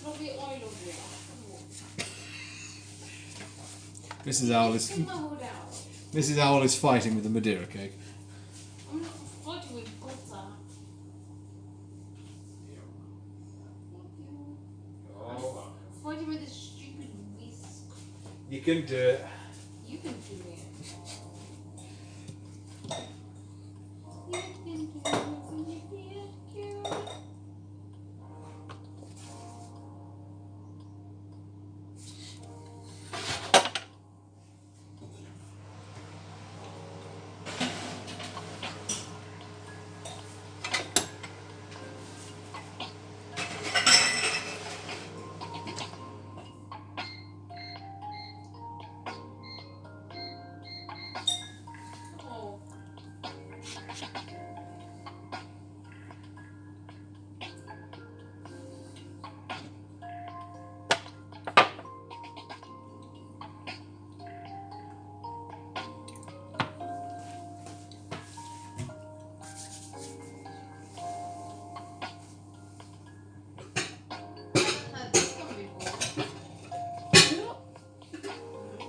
Probably oil or water. Mrs. Owl is. Mrs. Owl is fighting with the Madeira cake. I'm not fighting with butter. Oh. I'm fighting with a stupid whisk. You can do it. You can do it.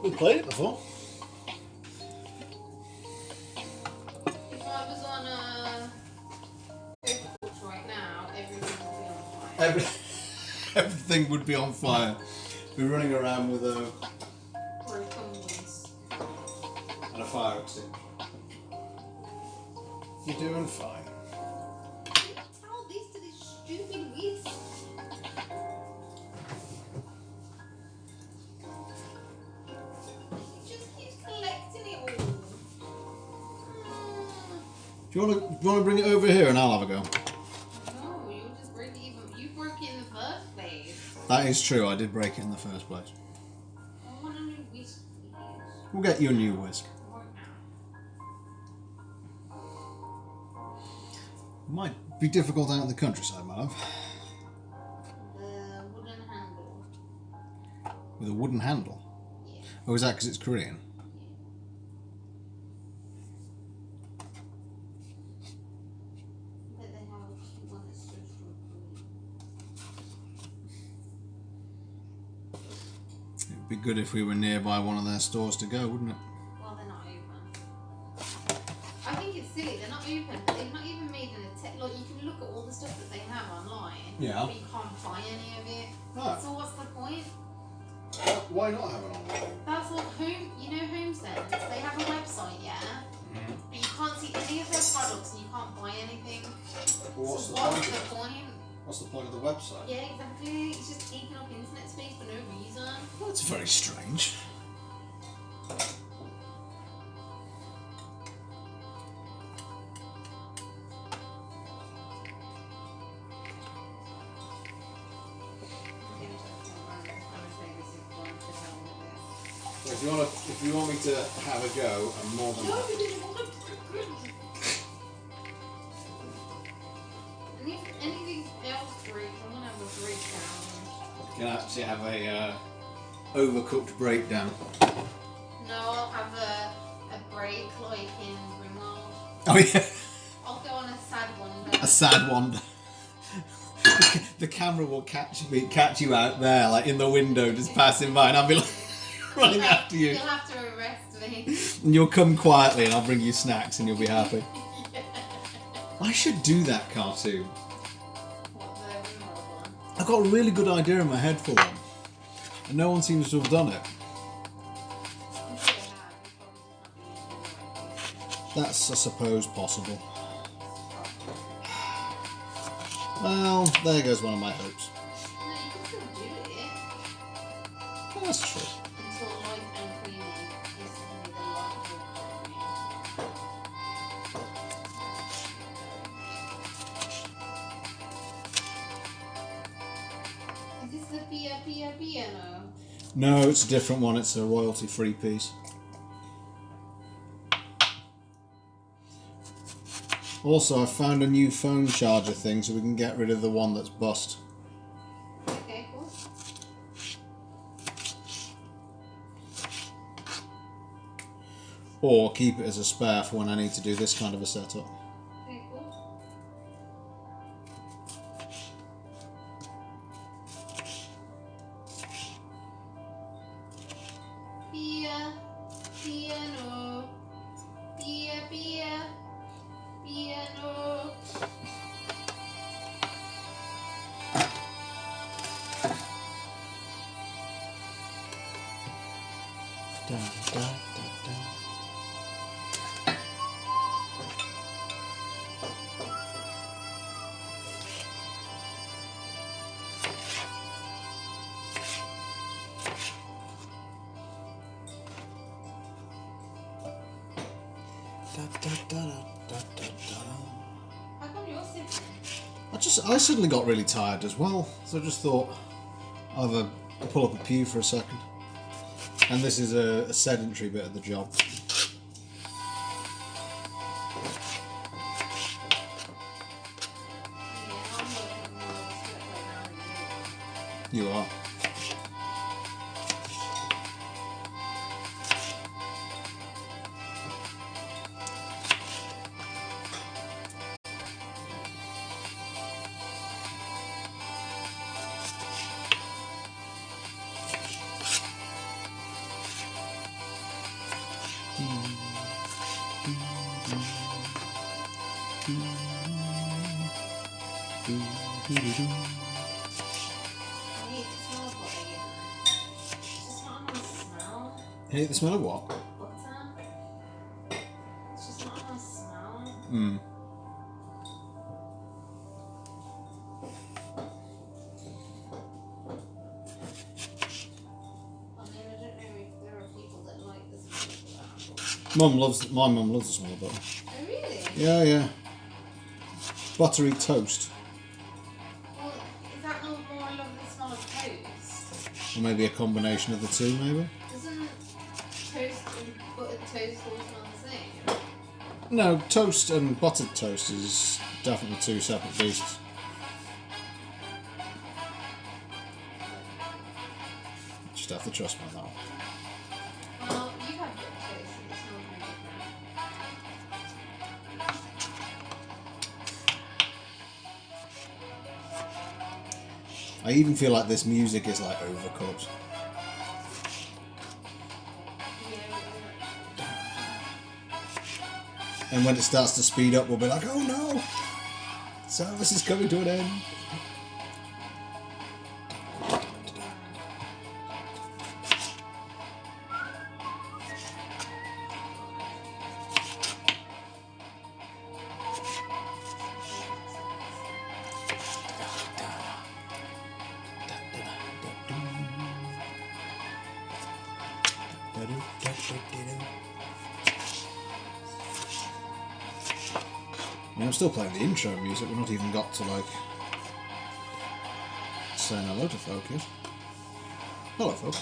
We played it before. If I was on a coach right now, everything would be on fire. Everything would be on fire. We're running around with a Broken whisk. and a fire extinguisher. You're doing fine. Tell this to this stupid whisk. He just keeps collecting it all. Do you want to bring it over here and I'll have a go? No, you just break it even. You broke it in the first place. That is true. I did break it in the first place. I want a new whisk, please. We'll get you a new whisk. Right now. Might be difficult out in the countryside, my love. The wooden handle. With a wooden handle. Yeah. Oh, is that because it's Korean? But they have one that's just from Korea. It'd be good if we were nearby one of their stores to go, wouldn't it? Well, they're not open. I think it's silly. They're not open. They've not even made an attempt. Like, you can look at all the stuff that they have online. Yeah. But you can't buy any of it. Oh. So what's the point? Why not have it online? That's what Home Sense. They have a website, yeah. Mm-hmm. But you can't see any of their products and you can't buy anything. Well, so what's the point? What's the point of the website? Yeah, exactly. It's just taking up internet space for no reason. Well, that's very strange. If you want me to have a go, I'm more than happy. Anything else breaks, I'm gonna have a breakdown. You can actually have a overcooked breakdown. No, I'll have a break like in Ringworld. Oh yeah, I'll go on a sad one. a sad one. The camera will catch you out there, like in the window, just passing by, and I'll be like running after you. You'll have to arrest me. And you'll come quietly, and I'll bring you snacks, and you'll be happy. Yeah. I should do that cartoon. What, the Ringworld one? I've got a really good idea in my head for one, and no one seems to have done it. I'm sure they have. It's probably just not being used. That's, I suppose, possible. Well, there goes one of my hopes. No, you can still do it. Well, that's true. Until light and creamy is the light will Is this the piano? No, it's a different one. It's a royalty-free piece. Also, I found a new phone charger thing, so we can get rid of the one that's bust. Okay, cool. Or keep it as a spare for when I need to do this kind of a setup. Okay, cool. How come you're sitting? I suddenly got really tired as well, so I just thought I'll pull up a pew for a second. And this is a sedentary bit of the job. You are. You hate the smell of what? Butter. It's just not a nice smell. Mm. I mean, I don't know if there are people that like the smell of that. My mum loves the smell of butter. Oh, really? Yeah, yeah. Buttery toast. Well, is that not more I love the smell of toast? Or maybe a combination of the two, maybe? Doesn't toast and buttered toast all smell the same? No, toast and buttered toast is definitely two separate beasts. Just have to trust me on that one. Well, you've had buttered toast and it smells very different. I even feel like this music is like overcooked. And when it starts to speed up, we'll be like, oh no! Service is coming to an end. I mean, I'm still playing the intro music. We've not even got to like saying hello to folk yet. Hello, folk.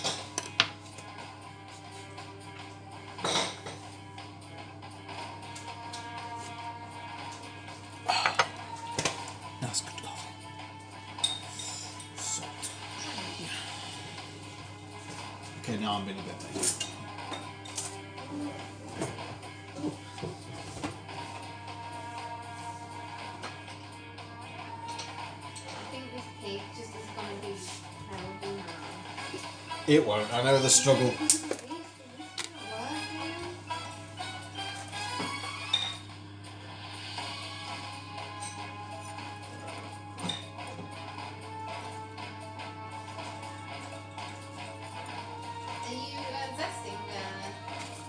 That's good coffee. Salt. Okay, now I'm being a bit late. It won't. I know the struggle.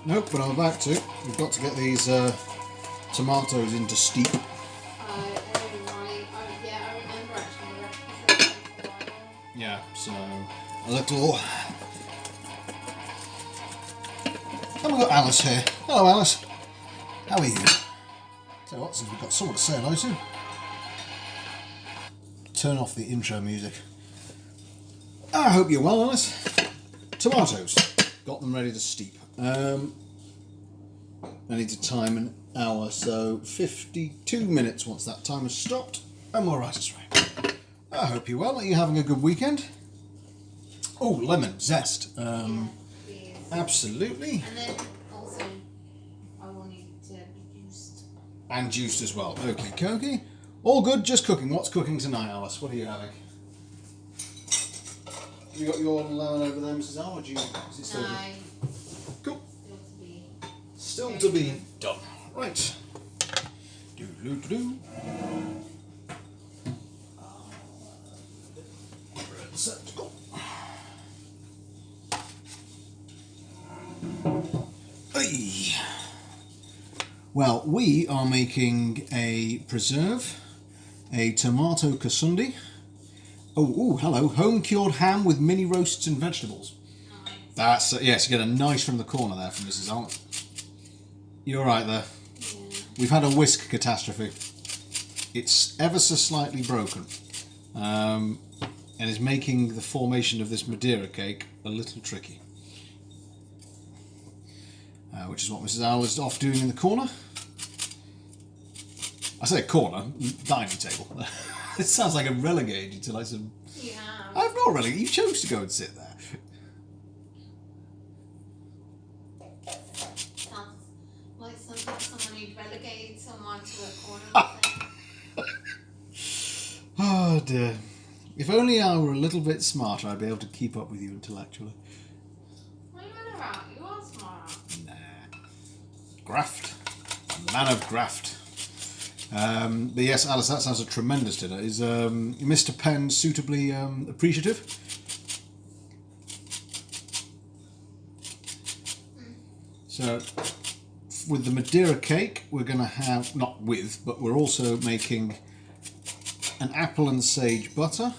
Nope, but I'm about to. We've got to get these tomatoes into steep. Right. Yeah, I remember actually. Yeah, so a little. And we've got Alice here. Hello, Alice. How are you? Tell you what, since we've got someone to say hello to, turn off the intro music. I hope you're well, Alice. Tomatoes. Got them ready to steep. I need to time an hour, so 52 minutes once that timer's stopped, and we're right as rain. I hope you're well. Are you having a good weekend? Oh, lemon zest. Absolutely. And then also, I will need to be juiced. And juiced as well. Okie dokie. All good, just cooking. What's cooking tonight, Alice? What are you having? You got your lemon over there, Mrs. Al, or do you, is it still No. Cool. Still Still to be done. Right. Do. Receptacle. Hey. Well, we are making a preserve, a tomato Kasundi. Oh, hello. Home cured ham with mini roasts and vegetables. That's yes. You get a nice from the corner there from Mrs. Allen. You all right there? Yeah. we've had a whisk catastrophe. It's ever so slightly broken, and is making the formation of this Madeira cake a little tricky. Which is what Mrs. Owl is off doing in the corner. I say corner, dining table. It sounds like I'm relegated you to like some... Yeah. I've not relegated, you chose to go and sit there. Sounds like someone who'd relegate someone to a corner of the thing. Oh dear. If only I were a little bit smarter, I'd be able to keep up with you intellectually. What are you on about? You are smart. Nah. Graft. Man of graft. But yes, Alice, that sounds a tremendous dinner. Is Mr. Penn suitably appreciative? So, with the Madeira cake, we're going to have, not with, but we're also making an apple and sage butter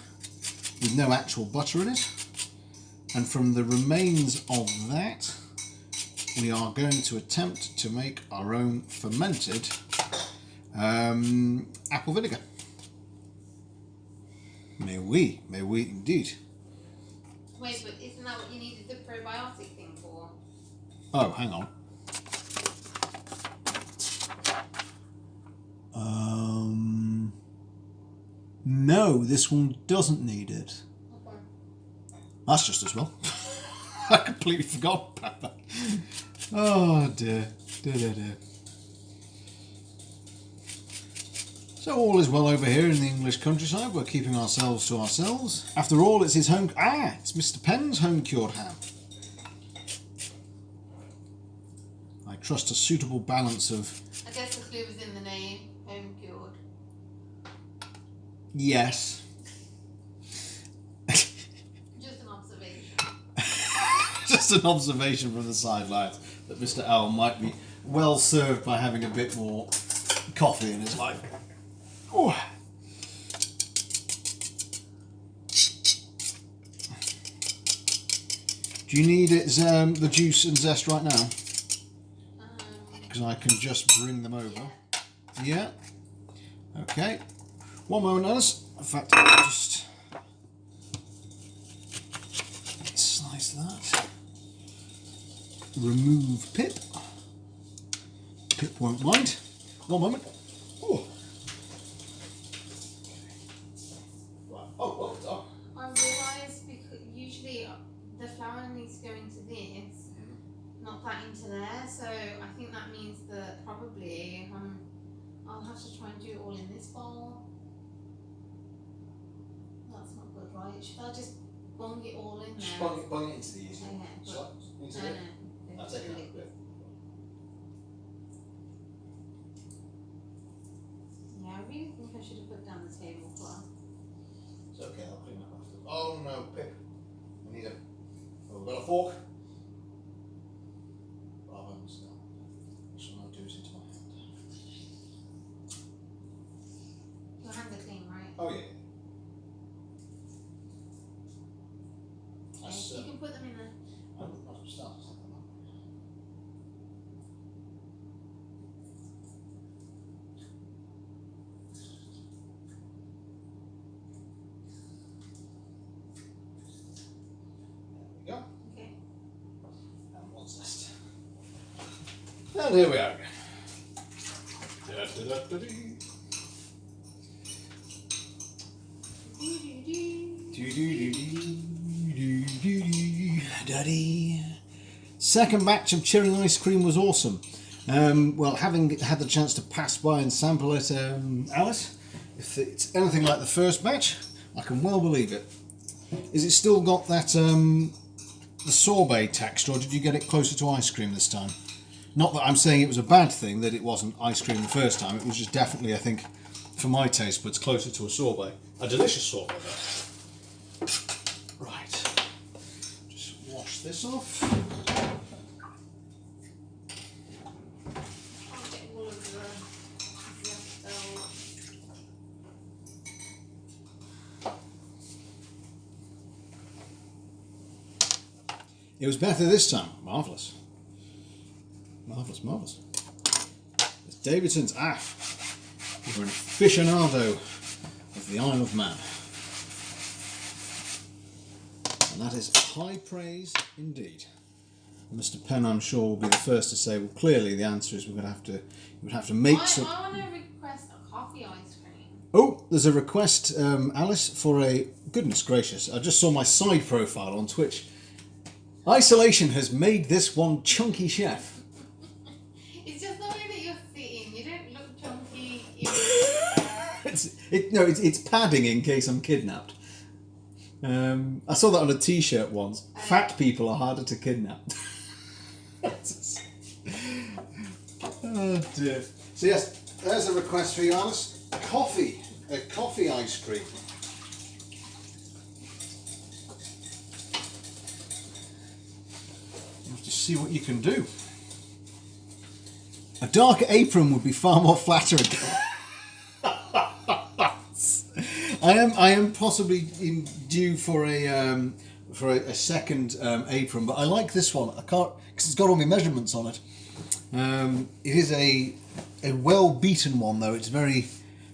with no actual butter in it. And from the remains of that, we are going to attempt to make our own fermented apple vinegar. May we indeed. Wait, but isn't that what you needed the probiotic thing for? Oh, hang on. No, this one doesn't need it. Okay. That's just as well. I completely forgot about that. Oh dear. Dear. So all is well over here in the English countryside. We're keeping ourselves to ourselves. After all, it's his home... it's Mr. Penn's home-cured ham. I trust a suitable balance of... I guess the clue was in the name, home cured. Yes. Just an observation. Just an observation from the sidelines that Mr. Owl might be well served by having a bit more coffee in his life. Oh. Do you need it, the juice and zest right now? Because I can just bring them over. Yeah. Okay. One moment, Alice. In fact, I'll just slice that. Remove Pip. Pip won't mind. One moment. Oh. I realised because usually the flour needs to go into this, not that into there. So I think that means that probably I'll have to try and do it all in this bowl. That's not good, right? Should I just bung it all in there? Just bung it into the easy. Okay, I'll take it out a bit. Yeah, I really think I should have put down the tablecloth. It's okay, I'll clean up after. Oh no, Pip. We need a... Oh, we've got a fork. Bravo, Mr. Owl. This one I'll do is into my hand. Your hands are clean, right? Oh yeah. Okay, you can put them in there. I'll start. There we go. Okay. And one zest. And here we are again. Da-da-da-da-dee. Daddy. Second batch of cherry ice cream was awesome. Well, having had the chance to pass by and sample it, Alice, if it's anything like the first batch, I can well believe it. Is it still got that the sorbet texture, or did you get it closer to ice cream this time? Not that I'm saying it was a bad thing that it wasn't ice cream the first time. It was just definitely, I think, for my taste buds, closer to a sorbet. A delicious sorbet, though. Right. Just wash this off. I'll get all of the It was better this time. Marvellous. Marvellous, marvellous. There's Davidson's. You're an aficionado of the Isle of Man. And that is high praise indeed. Mr. Penn, I'm sure, will be the first to say, well, clearly the answer is you would have to make some... I want to request a coffee ice cream. Oh, there's a request, Alice, for a... Goodness gracious, I just saw my side profile on Twitch. Isolation has made this one chunky chef. It's just the way that you're sitting. You don't look chunky. It's padding in case I'm kidnapped. I saw that on a t-shirt once. Fat people are harder to kidnap. Oh dear. So yes, there's a request for you, Alice. A coffee ice cream. You have to see what you can do. A dark apron would be far more flattering. I am possibly due for a second apron, but I like this one. I can't, because it's got all my measurements on it. It is a well beaten one though. It's very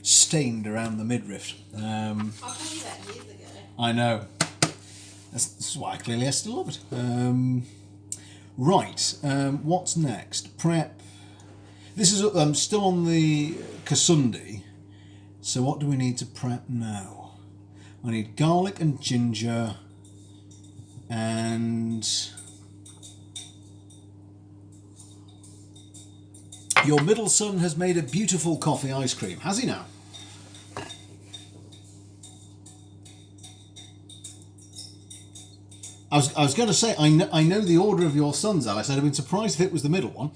stained around the midriff. I'll tell you that years ago. I know. This is why clearly I still love it. Right. What's next? Prep. This is still on the Kasundi. So what do we need to prep now? I need garlic and ginger and your middle son has made a beautiful coffee ice cream. Has he now? I was going to say, I know the order of your sons, Alice. I'd have been surprised if it was the middle one.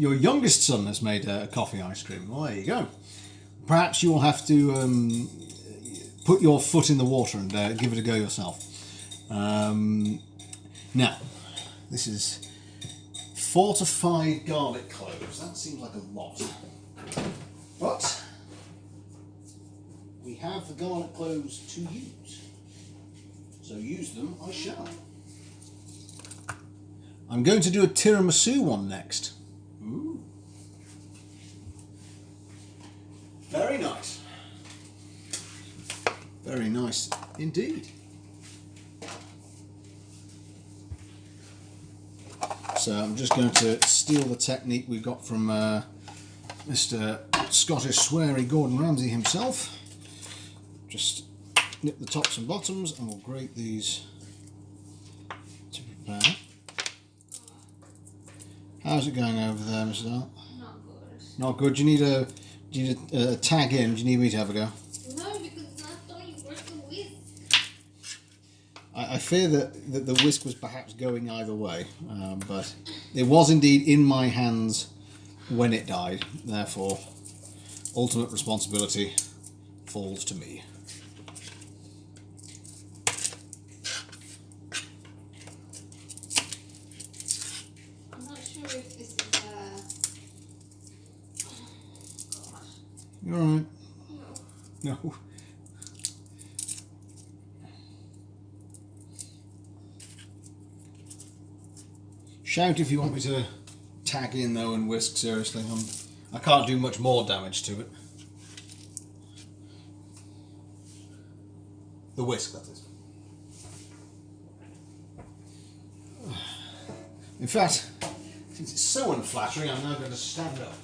Your youngest son has made a coffee ice cream. Well, there you go. Perhaps you will have to put your foot in the water and give it a go yourself. Now, this is fortified garlic cloves. That seems like a lot. But we have the garlic cloves to use. So use them I shall. I'm going to do a tiramisu one next. Ooh. Very nice. Very nice indeed. So I'm just going to steal the technique we got from Mr. Scottish sweary Gordon Ramsay himself. Just nip the tops and bottoms and we'll grate these to prepare. How's it going over there, Mr. Dart? Not good. Not good. Do you need a tag in? Do you need me to have a go? No, because it's not going to work the whisk. I fear that the whisk was perhaps going either way, but it was indeed in my hands when it died. Therefore, ultimate responsibility falls to me. I'm not sure if this is You alright? No. No. Shout if you want me to tag in though and whisk, seriously. I can't do much more damage to it. The whisk, that is. In fact, since it's so unflattering, I'm now going to stand up.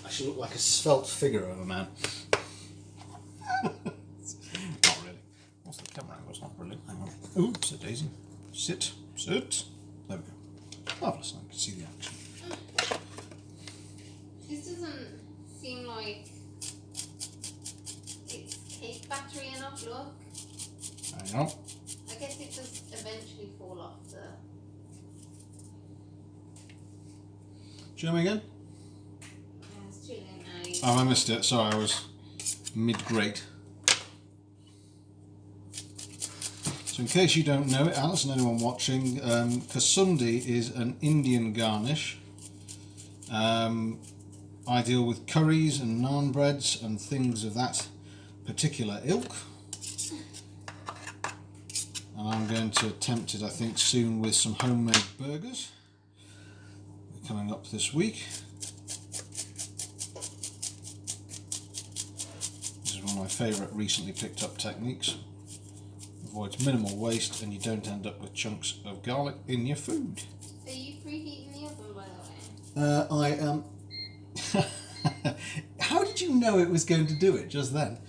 I shall look like a svelte figure of a man. Not really. What's the camera angle? It's not brilliant. Hang on. Oops, a daisy. Sit. Sit. There we go. Marvellous. I can see the action. This doesn't seem like it's cake battery enough, look. Hang on. I guess it does eventually fall off the... Show me again. It's too late now. Oh, I missed it. Sorry, I was mid-grate. So in case you don't know it, Alice and anyone watching, Kasundi is an Indian garnish. Ideal with curries and naan breads and things of that particular ilk. And I'm going to attempt it, I think, soon with some homemade burgers. coming up this week. This is one of my favourite recently picked up techniques. Avoids minimal waste and you don't end up with chunks of garlic in your food. Are you preheating the oven, by the way? I am. How did you know it was going to do it just then?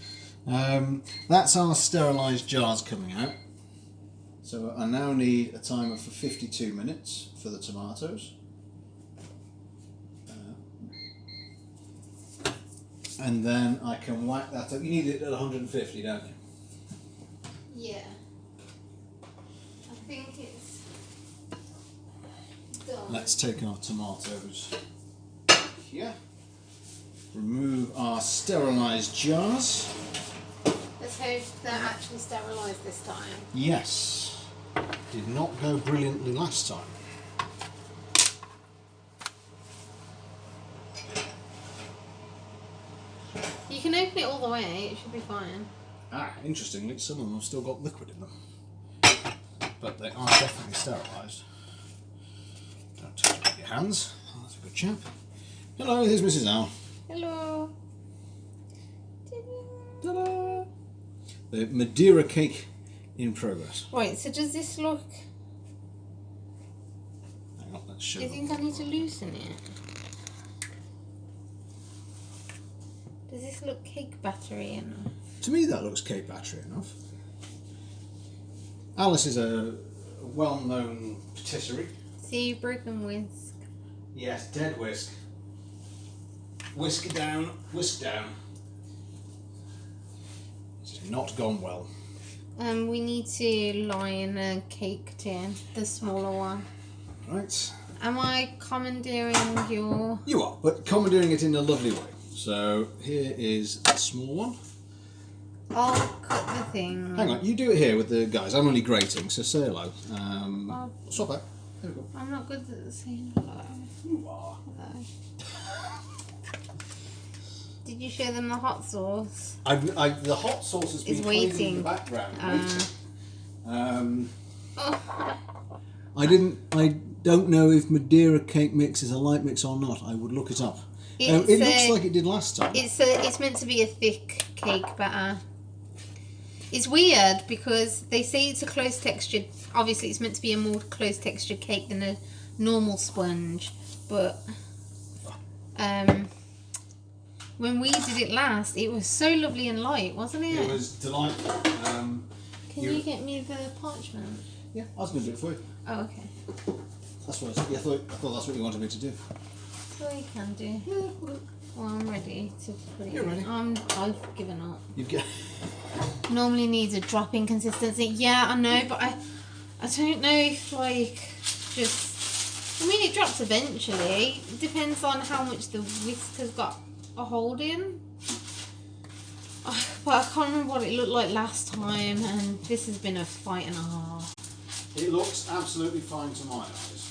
That's our sterilised jars coming out. So I now need a timer for 52 minutes for the tomatoes. And then I can whack that up. You need it at 150, don't you? Yeah. I think it's done. Let's take our tomatoes here. Remove our sterilised jars. Let's hope they're actually sterilised this time. Yes. Did not go brilliantly last time. You can open it all the way, it should be fine. Ah, interestingly, some of them have still got liquid in them. But they are definitely sterilised. Don't touch it with your hands. Oh, that's a good chap. Hello, here's Mrs. Al. Hello. Ta-da! The Madeira cake in progress. Right, so does this look... Hang on, let's show Do you them. think I need to loosen it? Does this look cake battery enough? To me, that looks cake battery enough. Alice is a well-known patisserie. See, you've broken whisk. Yes, dead whisk. Whisk down, whisk down. This has not gone well. We need to line a cake tin, the smaller one. Right. Am I commandeering your... You are, but commandeering it in a lovely way. So here is a small one. I'll cut the thing. Hang on, you do it here with the guys. I'm only grating, so say hello. Swap that. There we go. I'm not good at saying hello. You are. Hello. Did you show them the hot sauce? The hot sauce has been It's playing in waiting. the background. Oh. I don't know if Madeira cake mix is a light mix or not. I would look it up. It looks like it did last time. It's meant to be a thick cake batter. It's weird because they say it's a close textured. Obviously, it's meant to be a more close textured cake than a normal sponge. But when we did it last, it was so lovely and light, wasn't it? It was delightful. Can you get me the parchment? Yeah, I was going to do it for you. Oh, okay. That's what I thought that's what you wanted me to do. Well, you can do. Well, I'm ready to put it You're in. ready. I've given up. You've got. Normally needs a drop-in consistency. Yeah, I know, but I don't know if just. I mean, it drops eventually. It depends on how much the whisk has got a hold in. But I can't remember what it looked like last time, and this has been a fight and a half. It looks absolutely fine to my eyes.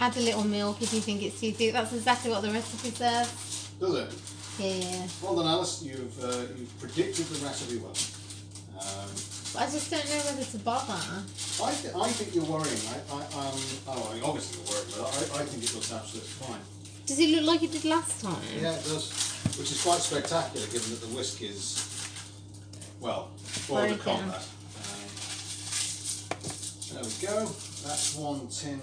Add a little milk if you think it's too thick. That's exactly what the recipe says. Does it? Yeah. Well done, Alice. You've predicted the recipe well. But I just don't know whether to bother. I think you're worrying. Obviously you're worrying, but I think it looks absolutely fine. Does it look like it did last time? Yeah, it does. Which is quite spectacular, given that the whisk is, well, for the Broken. combat. There we go. That's one tin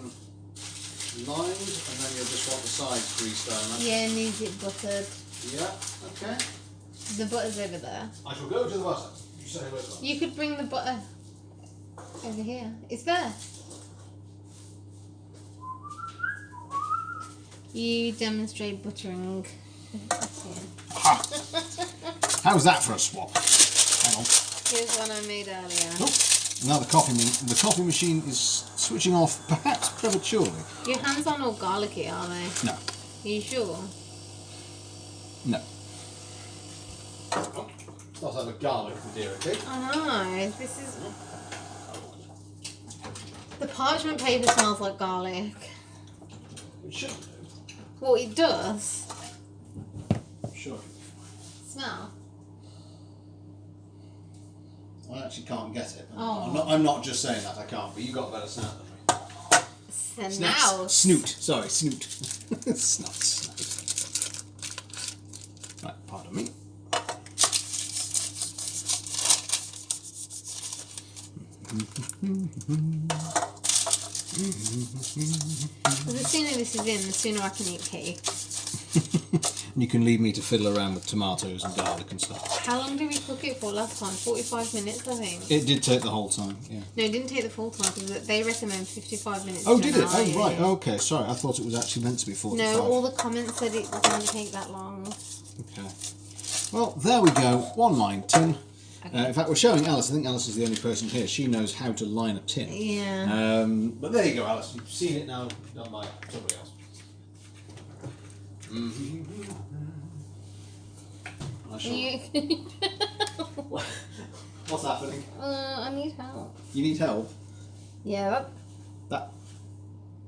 lined, and then you'll just want the sides greased down. Yeah, needs it buttered. Yeah, okay. The butter's over there. I shall go to the butter. You say hello to that. You could bring the butter over here. It's there. You demonstrate buttering. Aha. How's that for a swap? Hang on. Here's one I made earlier. Oh, now the coffee machine is switching off, perhaps prematurely. Your hands aren't all garlicky, are they? No. Are you sure? No. Oh, it's not have a garlic Madeira cake. I know. This is. The parchment paper smells like garlic. It should do. Well, it does. Sure. Smell. I actually can't get it. Oh. I'm not just saying that I can't, but you got a better snout than me. Snout. Snoot. Sorry, snoot. Snout. Right, pardon me. The sooner this is in, the sooner I can eat cake. And you can leave me to fiddle around with tomatoes and garlic and stuff. How long did we cook it for last time? 45 minutes, I think. It did take the whole time, yeah. No, it didn't take the full time because they recommend 55 minutes. Oh, to did an it? hour, Oh, yeah. right. Okay, sorry. I thought it was actually meant to be 45. No, all the comments said it didn't take that long. Okay. Well, there we go. One line tin. Okay. In fact, we're showing Alice. I think Alice is the only person here. She knows how to line a tin. Yeah. But there you go, Alice. You've seen it now done by somebody else. I shall... What's happening? I need help. You need help? Yeah, That...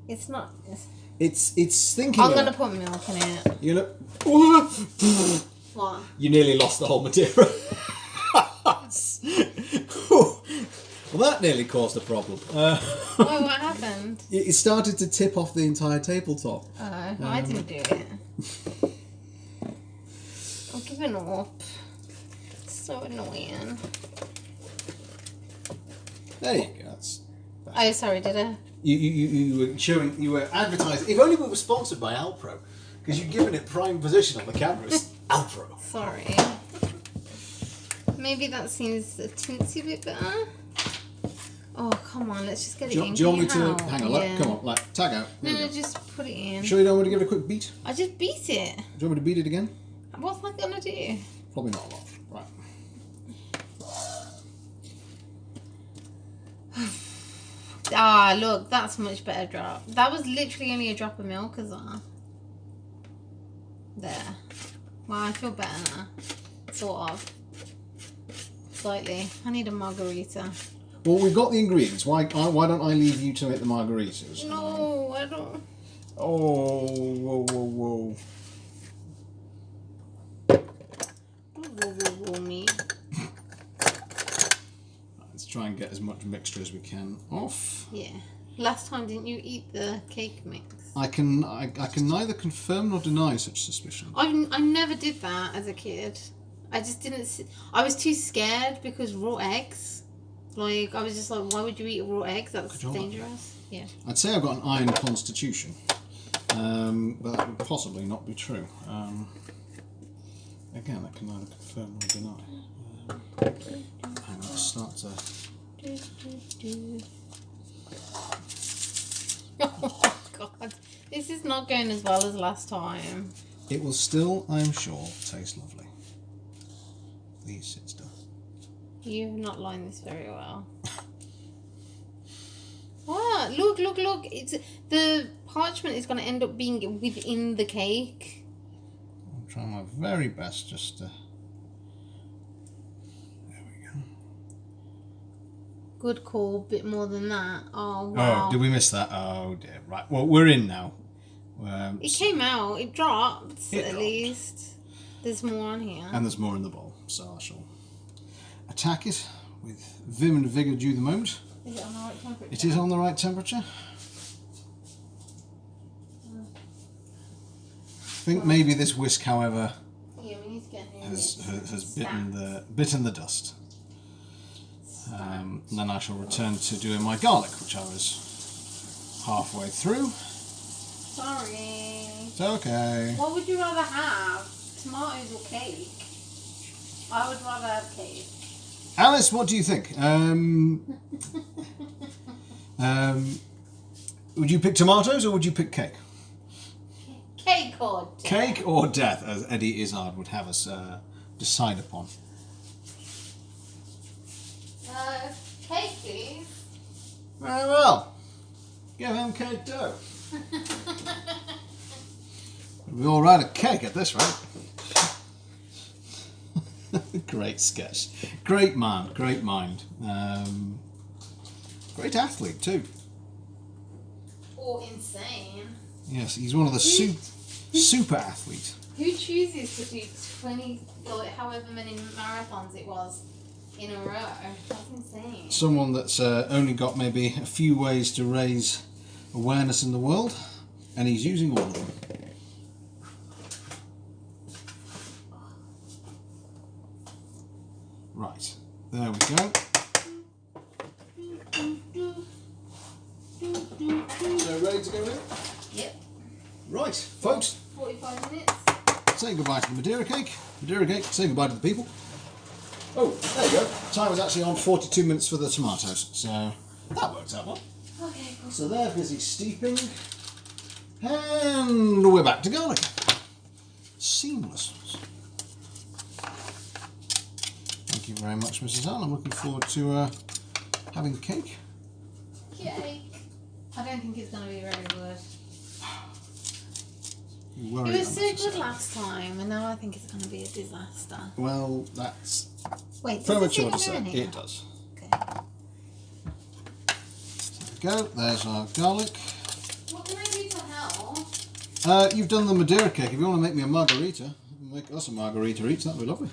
it's not... It's thinking... I'm going to put milk in it. You look... What? You nearly lost the whole Madeira. Well, that nearly caused a problem. What happened? It started to tip off the entire tabletop. Oh, I didn't do it. I'm giving up. It's so annoying. There you go. Oh, sorry, did I? You were showing, you were advertising. If only we were sponsored by Alpro, because you've given it prime position on the cameras. Alpro. Sorry. Maybe that seems a teensy bit better. Oh, come on, let's just get it in. Do you want me to hang on? Yeah. Come on, tag out. No, just put it in. Sure you don't want to give it a quick beat? I just beat it. Do you want me to beat it again? What's that gonna do? Probably not a lot. Right. Ah, look, that's a much better drop. That was literally only a drop of milk as well. There. Well, I feel better now. Sort of. Slightly. I need a margarita. Well, we've got the ingredients. Why don't I leave you to make the margaritas? No, I don't. Oh, whoa. Whoa, me. Let's try and get as much mixture as we can off. Yeah. Last time, didn't you eat the cake mix? I can neither confirm nor deny such suspicion. I never did that as a kid. I just didn't. I was too scared because raw eggs. Like, I was just like, why would you eat raw eggs? That's dangerous. Yeah. I'd say I've got an iron constitution, but that would possibly not be true. Again, I can neither confirm nor deny. And I'll start to... Oh my god. This is not going as well as last time. It will still, I am sure, taste lovely. Please sit still. You have not lined this very well. What? Look. It's the parchment is going to end up being within the cake. I'm trying my very best just to... There we go. Good call. Bit more than that. Oh, wow. Oh, did we miss that? Oh, dear. Right. Well, we're in now. It came out. It dropped, It at dropped. least. There's more on here. And there's more in the bowl, so I shall attack it with vim and vigour due the moment. Is it on the right temperature? It is on the right temperature. I think maybe this whisk, however, Yeah, we need to get near has it. bitten the dust. And then I shall return to doing my garlic, which I was halfway through. Sorry. It's okay. What would you rather have? Tomatoes or cake? I would rather have cake. Alice, what do you think? Would you pick tomatoes or would you pick cake? Cake or death? Cake or death, as Eddie Izzard would have us decide upon. Cake, please. Very well. Give him cake too. We all write a cake at this rate. Great sketch. Great man, great mind. Great athlete too. Or insane. Yes, he's one of the super athletes. Who chooses to do 20 or however many marathons it was in a row. That's insane. Someone that's only got maybe a few ways to raise awareness in the world, and he's using all of them. Right, there we go. So ready to go in? Yep. Right, folks. 45 minutes. Say goodbye to the Madeira cake. Madeira cake, say goodbye to the people. Oh, there you go. Time is actually on 42 minutes for the tomatoes, so that works out well. Okay, cool. So they're busy steeping, and we're back to garlic. Seamless. Thank you very much, Mrs. Allen. I'm looking forward to having cake. Yay. I don't think it's going to be very good. It It was so good last time, and now I think it's going to be a disaster. Well, that's Wait, premature to does say. it say It does. Okay. There we go. There's our garlic. What can I do to help? You've done the Madeira cake. If you want to make me a margarita, make us a margarita each. That'd be lovely.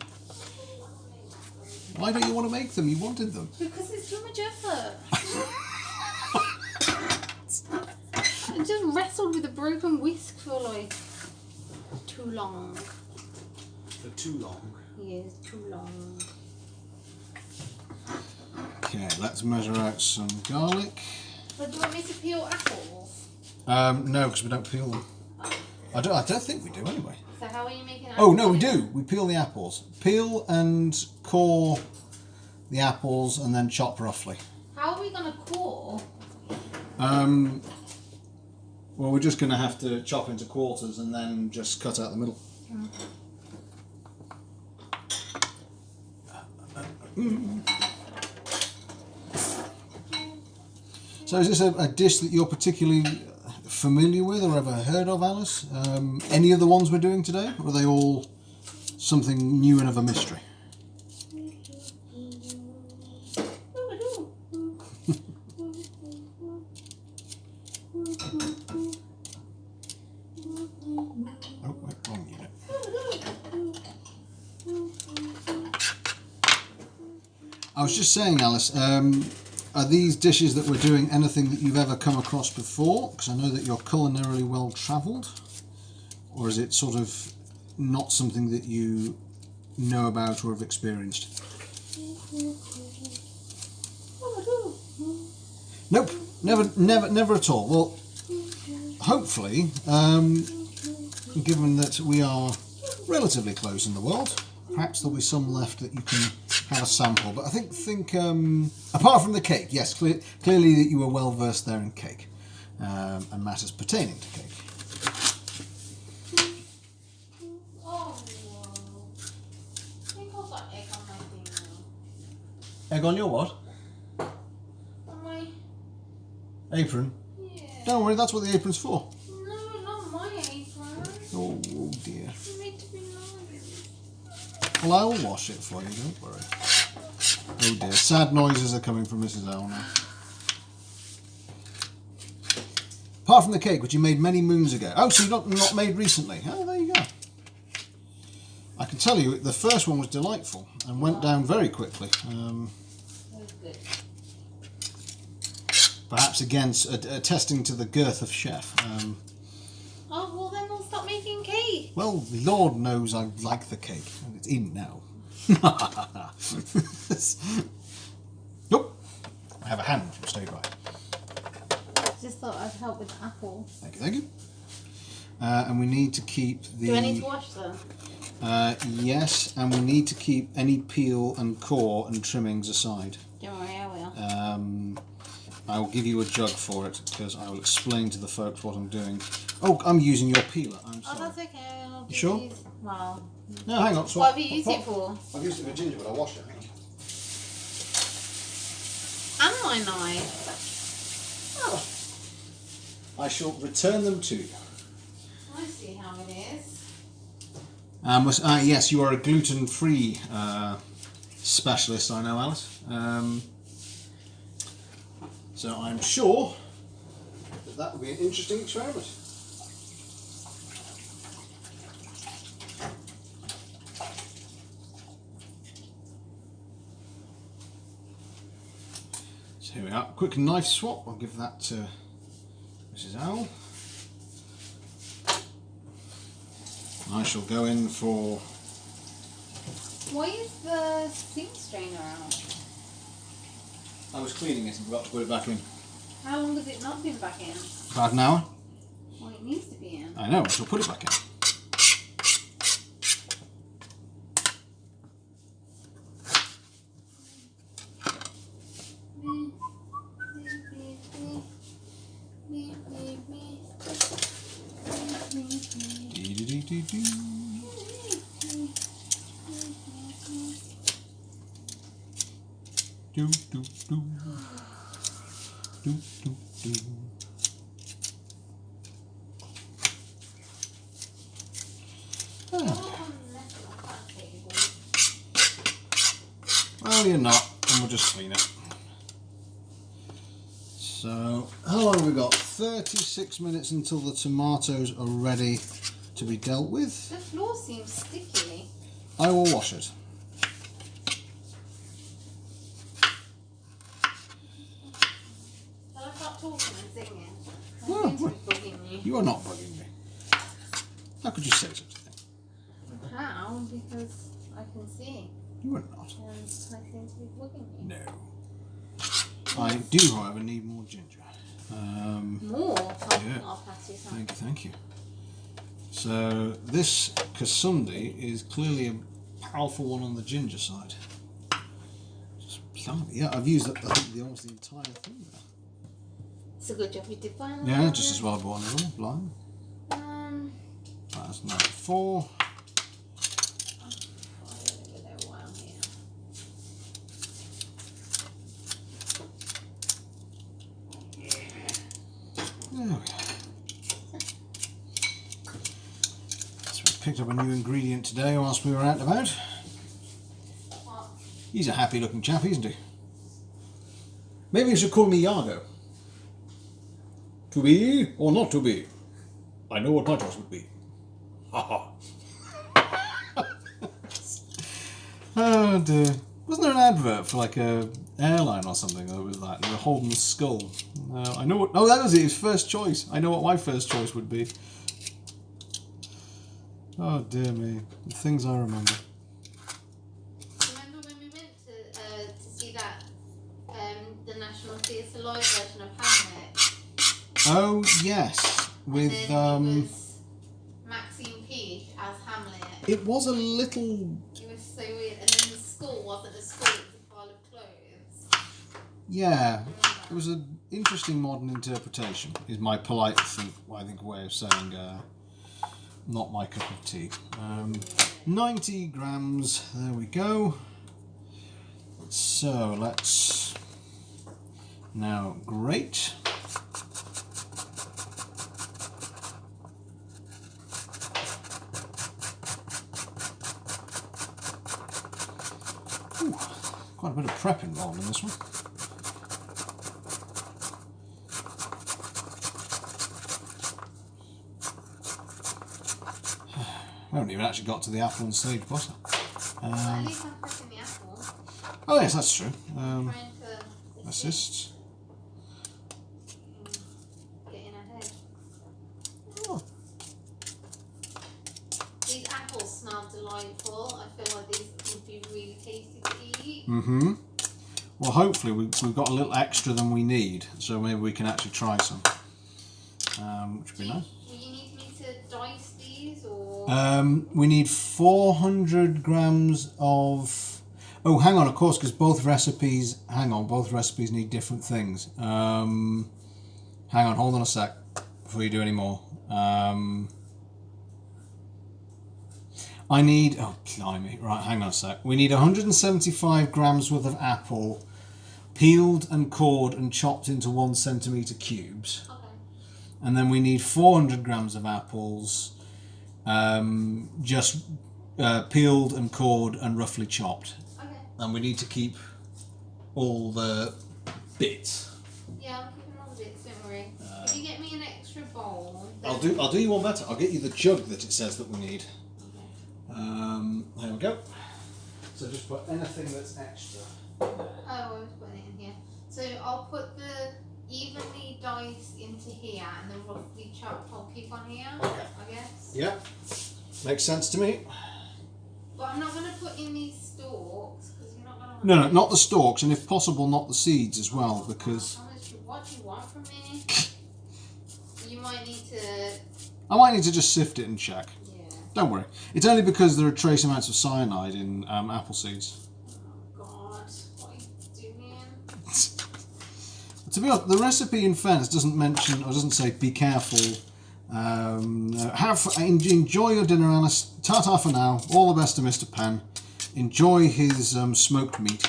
Why don't you want to make them? You wanted them. Because it's too much effort. I just wrestled with a broken whisk for like too long. For too long. Yes, too long. Okay, let's measure out some garlic. But do you want me to peel apples? No, because we don't peel them. I don't think we do anyway. So how are you making apples? Oh no, we do. We peel the apples. Peel and core the apples and then chop roughly. How are we going to core? Well, we're just going to have to chop into quarters and then just cut out the middle. So is this a dish that you're particularly familiar with or ever heard of, Alice? Any of the ones we're doing today? Or are they all something new and of a mystery? Oh, wait, wrong unit. I was just saying, Alice, are these dishes that we're doing anything that you've ever come across before? Because I know that you're culinarily well travelled. Or is it sort of not something that you know about or have experienced? Nope, never at all. Well, hopefully, given that we are relatively close in the world, perhaps there'll be some left that you can have a sample. But I think apart from the cake, yes, clearly that you were well versed there in cake and matters pertaining to cake. Oh, I think I've got egg on my thing now. Egg on your what? On my... Apron? Yeah. Don't worry, that's what the apron's for. No, not my apron. Oh dear. It's meant to be nice. Well, I'll wash it for you, don't worry. Oh dear, sad noises are coming from Mrs. Owl now. Apart from the cake, which you made many moons ago. Oh, so you've not made recently. Oh, there you go. I can tell you, the first one was delightful and went down very quickly. That was good. Perhaps again, attesting to the girth of chef. Oh, well then we'll stop making cake. Well, Lord knows I like the cake, and it's in now. Nope. I have a hand from Stay By. Just thought I'd help with the apples. Thank you, thank you. And we need to keep the... Do I need to wash them? Yes, and we need to keep any peel and core and trimmings aside. Don't worry, I will. I will give you a jug for it because I will explain to the folks what I'm doing. Oh, I'm using your peeler. I'm sorry. Oh, that's okay. I'll You sure? use... Well, No, hang on. what have you used it for? I've used it for ginger, but I'll wash it. And my knife. Oh. I shall return them to you. I see how it is. Yes, you are a gluten-free specialist, I know, Alice. So I'm sure that will be an interesting experiment. So here we are. Quick knife swap. I'll give that to Mrs. Owl. I shall go in for... Why is the sink strainer out? I was cleaning it and forgot to put it back in. How long has it not been back in? About an hour. Well, it needs to be in. I know, I shall put it back in. Dee-dee-dee-dee-dee. Do, do, do. Do, do, do. Well, you're not, and we'll just clean it. So, how long have we got? 36 minutes until the tomatoes are ready to be dealt with. The floor seems sticky. I will wash it. Shall I start talking and singing? I'm Well, going to be bugging you. You are not bugging me. How could you say such a thing? How? Because I can see. You are not. And I seem to be bugging you. No. I do, however, need more ginger. More? Yeah. I'll pass you some. Thank you. So this Kasundi is clearly a powerful one on the ginger side. Just yeah, I've used I think almost the entire thing there. It's a good job you did find that. Yeah, just as well I bought another one, blind. That's number 4. There we go. So we picked up a new ingredient today whilst we were out and about. What? He's a happy looking chap, isn't he? Maybe you should call me Yargo. To be or not to be? I know what my choice would be. Ha ha. Oh dear. Wasn't there an advert for like a airline or something that was that? They were holding the skull. I know what... Oh, that was it. His first choice. I know what my first choice would be. Oh dear me. The things I remember. Remember when we went to see that the National Theatre Live version of Hamlet? Oh yes, with And then it was Maxine Peake as Hamlet. It was a little... It was so weird, and then the skull wasn't a skull; it was a pile of clothes. Yeah, it was an interesting modern interpretation. Is my polite way of saying not my cup of tea. 90 grams. There we go. So let's now grate. Ooh, quite a bit of prep involved in this one. I haven't even actually got to the apple and sage butter. At least I'm pressing the apple. Oh yes, that's true. Trying to Assist. get in ahead. Oh. These apples smell delightful. I feel like these would be really tasty to eat. Mm-hmm. Well, hopefully we've got a little extra than we need, so maybe we can actually try some, which would be nice. Will you need me to dice these, or? We need 400 grams of... Oh, hang on, of course, because both recipes... Hang on, both recipes need different things. Hang on, hold on a sec before you do any more. I need... Oh, blimey. Right, hang on a sec. We need 175 grams worth of apple, peeled and cored and chopped into 1 centimetre cubes. Okay. And then we need 400 grams of apples, just peeled and cored and roughly chopped. Okay. And we need to keep all the bits. Yeah, I'm keeping all the bits, don't worry. If you get me an extra bowl... I'll do you one better. I'll get you the jug that it says that we need. Okay. There we go. So just put anything that's extra. Oh, I was putting it in here. So I'll put the evenly diced into here and the roughly chopped I'll keep on here, Okay. I guess. Yep. Makes sense to me. But I'm not going to put in these stalks because you're not going to... No, not the stalks, and if possible, not the seeds as well, because... What do you want from me? You might need to... I might need to just sift it and check. Yeah. Don't worry. It's only because there are trace amounts of cyanide in apple seeds. Oh God, what are you doing? To be honest, the recipe in fairness doesn't mention, or doesn't say, be careful. Enjoy your dinner, Alice. Ta-ta for now. All the best to Mr. Penn. Enjoy his smoked meat.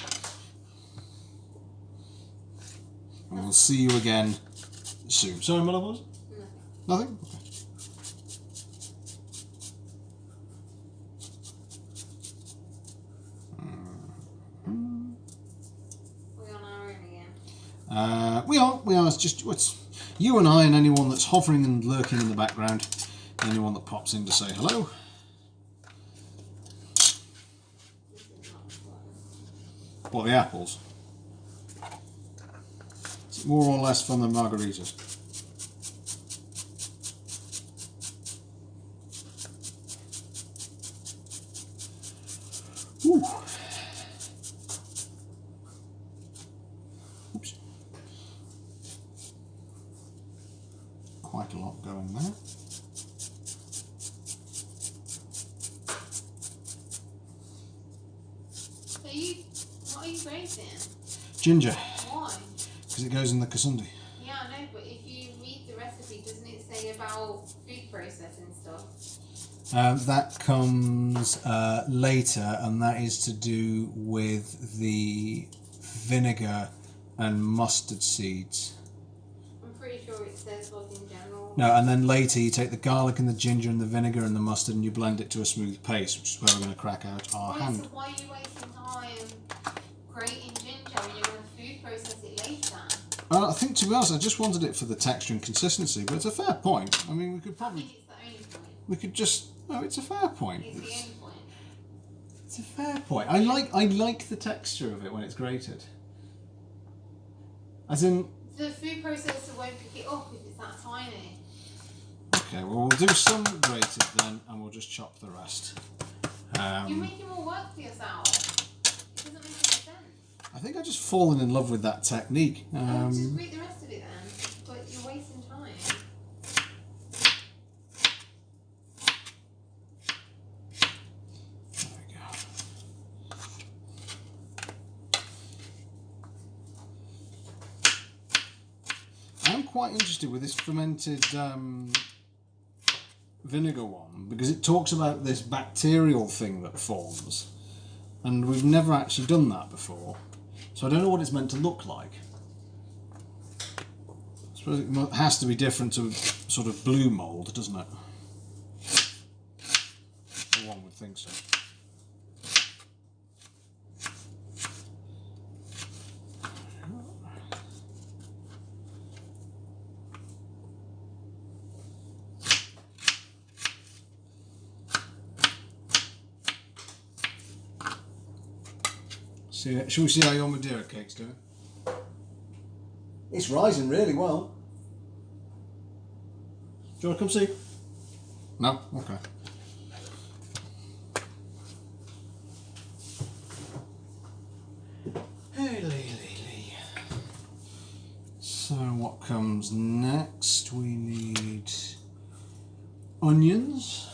And we'll see you again soon. Sorry, my love, was it? Nothing? Okay. We're on our own again. We are. It's you and I and anyone that's hovering and lurking in the background. Anyone that pops in to say hello. This is not fun. What, the apples? Is it more or less fun than margaritas? Ooh. Oops. Quite a lot going there. What are you grating? Ginger, Why? because it goes in the Kasundi. Yeah, I know, but if you read the recipe, doesn't it say about food processing stuff? That comes later, and that is to do with the vinegar and mustard seeds. I'm pretty sure it says like in general. No, and then later you take the garlic and the ginger and the vinegar and the mustard and you blend it to a smooth paste, which is where we're going to crack out our Wait, hand. so why are you wasting time grating ginger when you're going to food process it later? I think, to be honest, I just wanted it for the texture and consistency, but it's a fair point. I mean, we could I probably... think it's the only point. We could just... No, it's a fair point. It's the only point. It's a fair point. I like the texture of it when it's grated. As in... The food processor won't pick it up if it's that tiny. Okay, well, we'll do some grated then, and we'll just chop the rest. You're making more work for yourself. It doesn't make any sense. I think I've just fallen in love with that technique. Just read the rest of it then, but you're wasting time. There we go. I'm quite interested with this fermented vinegar one because it talks about this bacterial thing that forms, and we've never actually done that before, so I don't know what it's meant to look like. I suppose it has to be different to sort of blue mould, doesn't it? Or one would think so. Shall we see how your Madeira cake's doing? It's rising really well. Do you want to come see? No? Okay. Hey, Lee. So what comes next? We need onions.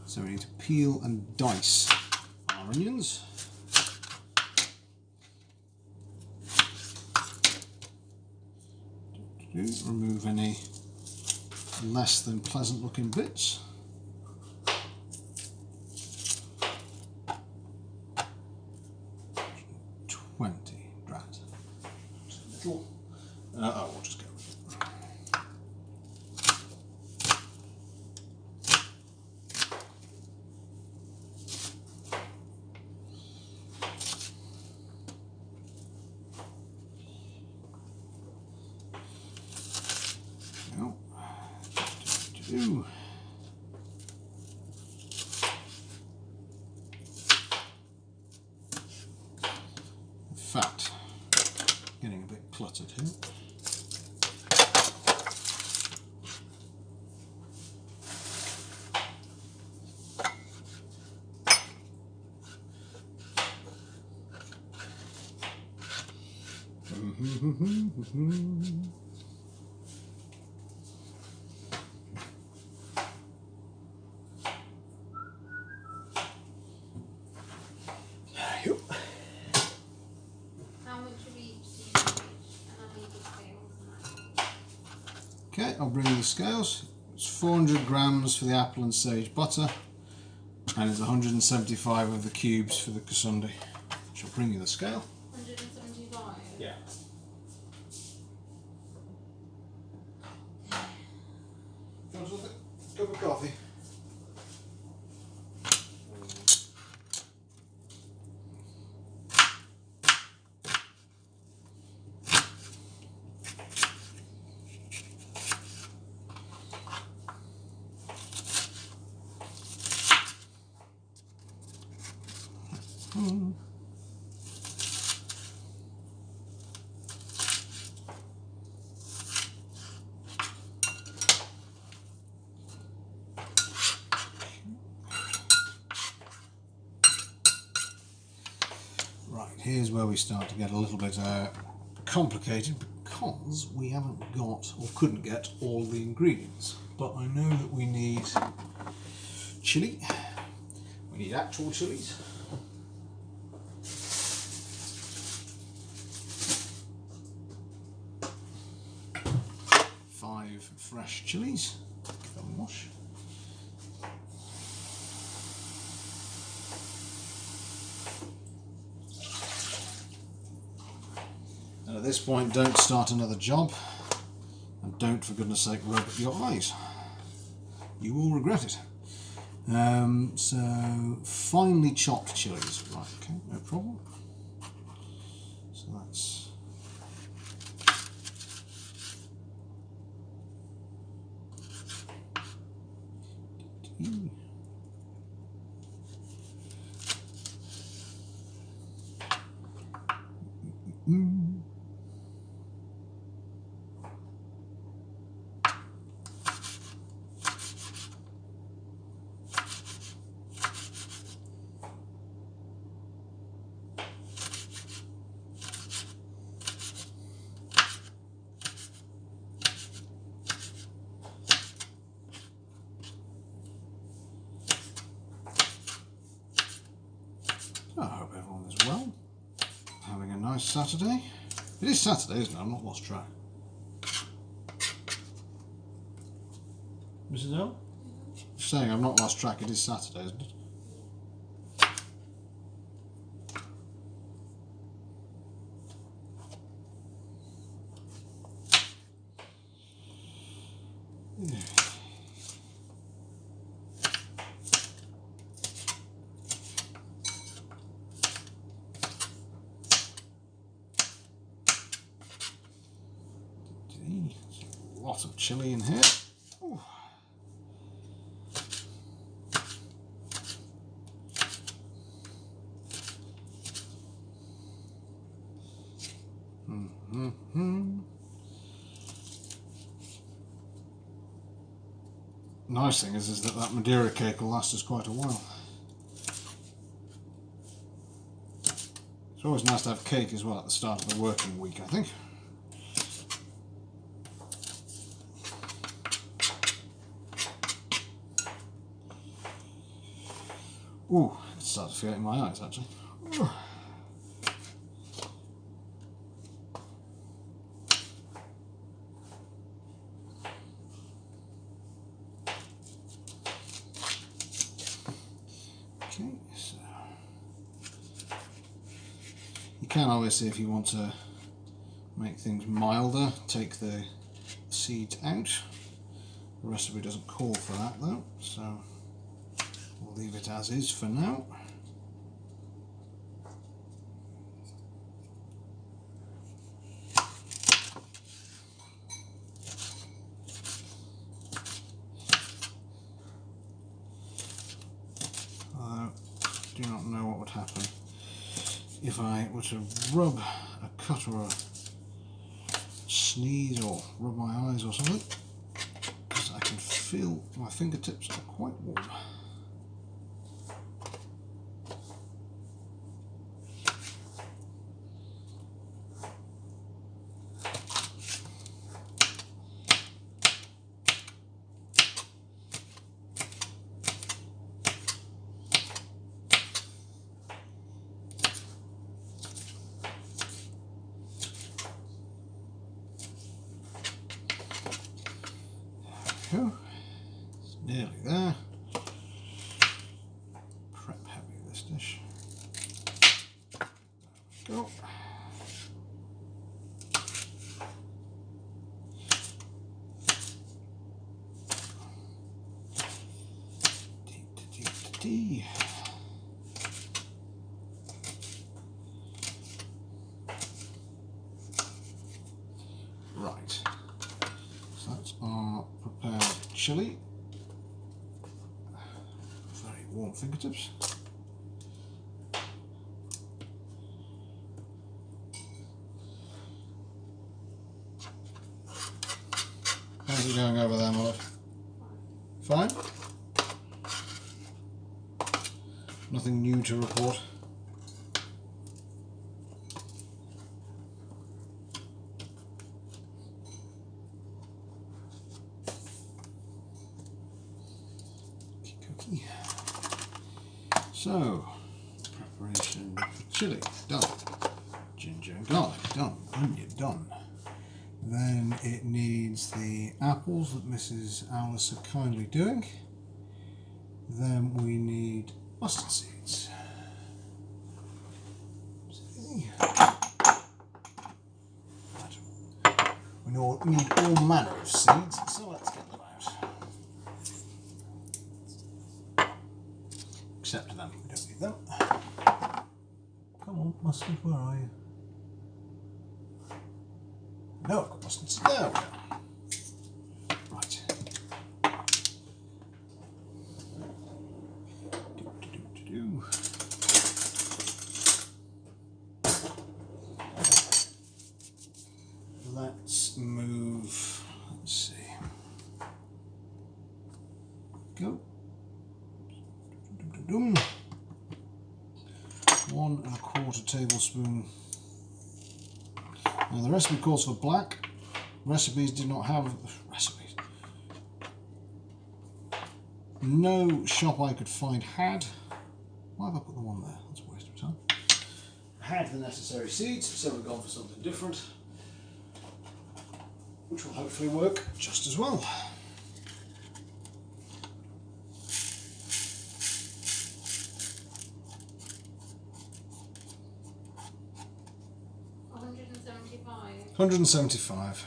So we need to peel and dice our onions. Remove any less than pleasant looking bits. Drat. Just a little. We'll just go with it. Ooh. In fact, getting a bit cluttered here. How much of each do you need? And I'll leave the scales and that. Okay, I'll bring you the scales. It's 400 grams for the apple and sage butter, and it's 175 of the cubes for the Kasundi. Shall bring you the scale. 175? Yeah. Do you want a cup of coffee? Right, here's where we start to get a little bit complicated because we haven't got or couldn't get all the ingredients. But I know that we need chili, we need actual chilies. Five fresh chilies, give them a wash. And at this point, don't start another job, and don't, for goodness sake, rub your eyes. You will regret it. So, finely chopped chilies. Right, okay, no problem. So that's... I hope everyone is well, having a nice Saturday. It is Saturday, isn't it? I've not lost track. Mrs. L? Just saying, I've not lost track. It is Saturday, isn't it? Yeah. A lot of chilli in here. Ooh. Nice thing is that Madeira cake will last us quite a while. It's always nice to have cake as well at the start of the working week, I think. Ooh, I can start to feel it in my eyes actually. Ooh. Okay, so you can obviously, if you want to make things milder, take the seeds out. The recipe doesn't call for that though, so we'll leave it as is for now. do not know what would happen if I were to rub a cut or a sneeze or rub my eyes or something, because I can feel my fingertips are quite warm. It's nearly there. Prep heavy this dish. There we go. Tea. Right. So that's our prepared chili. Very warm fingertips. How's it going over there, Molly? Fine? Nothing new to report. So, preparation for chili, done. Ginger and garlic, done. Onion, done. Then it needs the apples that Mrs. Alice are kindly doing. Then we need mustard seeds. We need all manner of seeds, so let's get them out. Except them, we don't need them. Come on, mustard, where are you? No, I've got mustard seeds. There we are. Right. Let's move, let's see. Go. 1 1/4 tablespoon. Now the recipe calls for black. Recipes did not have recipes. No shop I could find had. Why have I put the one there? That's a waste of time. Had the necessary seeds, so we've gone for something different, which will hopefully work just as well. $175. 175.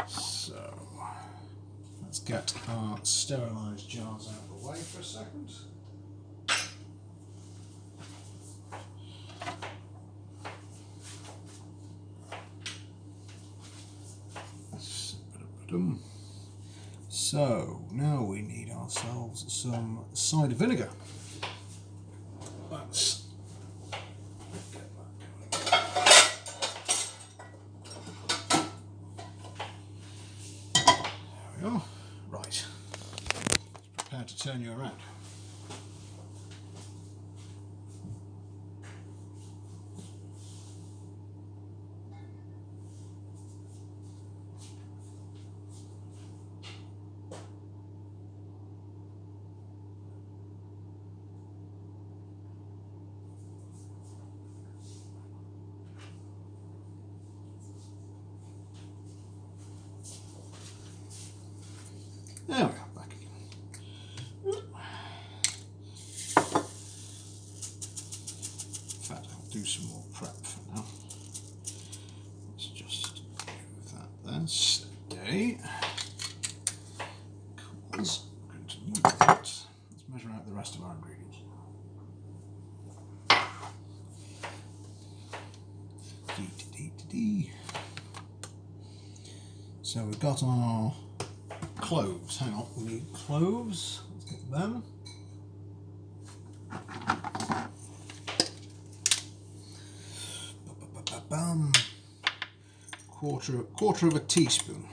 So let's get our sterilised jars out of the way for a second. So now we need ourselves some cider vinegar. Let's get that going. There we are. Right. Prepare to turn you around. There we are, back again. In fact, I'll do some more prep for now. Let's just move that there. Steady. Because we're going to need that. Let's measure out the rest of our ingredients. So we've got our cloves. Hang on, we need cloves. Let's get them. Bam. Quarter of a teaspoon.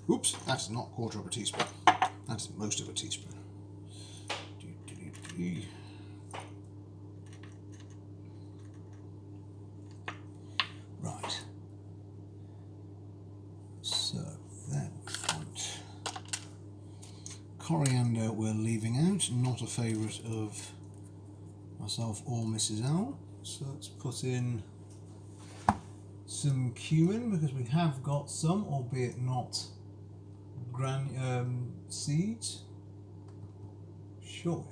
Oops, that's not quarter of a teaspoon. That's most of a teaspoon. Right. So then coriander we're leaving out, not a favourite of myself or Mrs. Owl. So let's put in some cumin because we have got some, albeit not seeds. Sure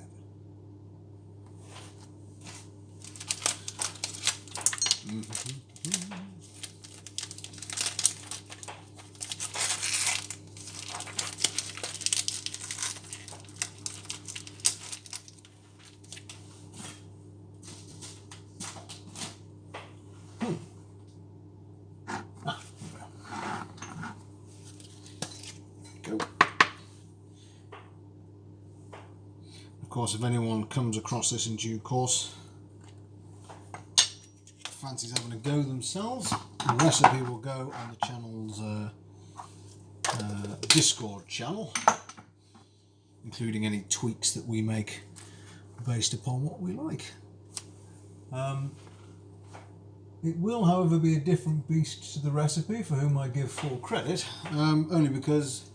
we have it. Of course, if anyone comes across this in due course, fancies having a go themselves, the recipe will go on the channel's Discord channel, including any tweaks that we make based upon what we like. It will, however, be a different beast to the recipe, for whom I give full credit, only because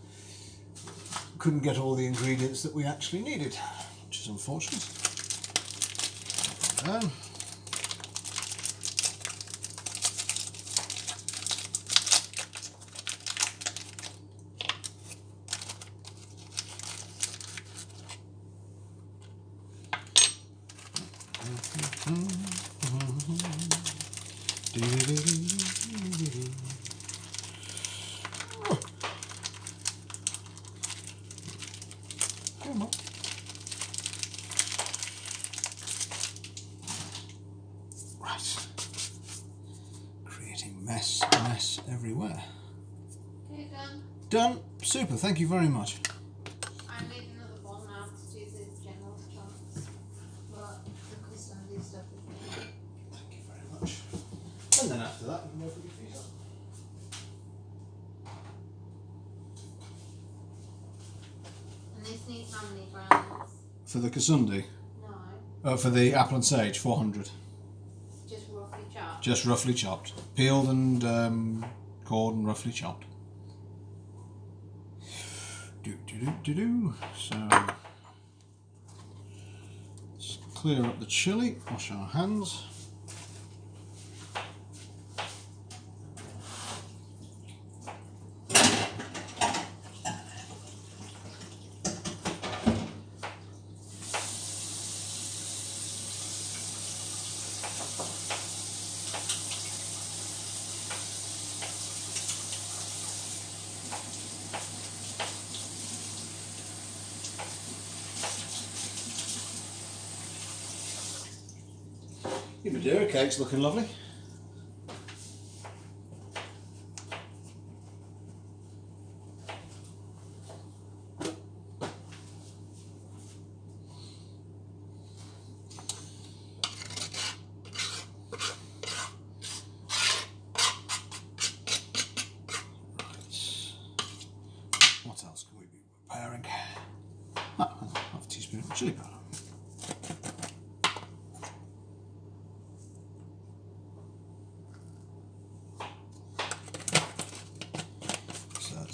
I couldn't get all the ingredients that we actually needed, which is unfortunate. Come on. Right. Creating mess everywhere. Okay, done. Done. Super. Thank you very much. I made another bowl now to do the general chunks, but the Kasundi stuff is there. Thank you very much. And then after that, we can go for your feet up. And this needs how many grams? For the Kasundi? No, For the apple and sage, 400. just roughly chopped. Just roughly chopped. Peeled and cored and roughly chopped. So, let's clear up the chilli, wash our hands. Your Madeira cake's looking lovely. What else can we be preparing? Half a teaspoon of chili powder.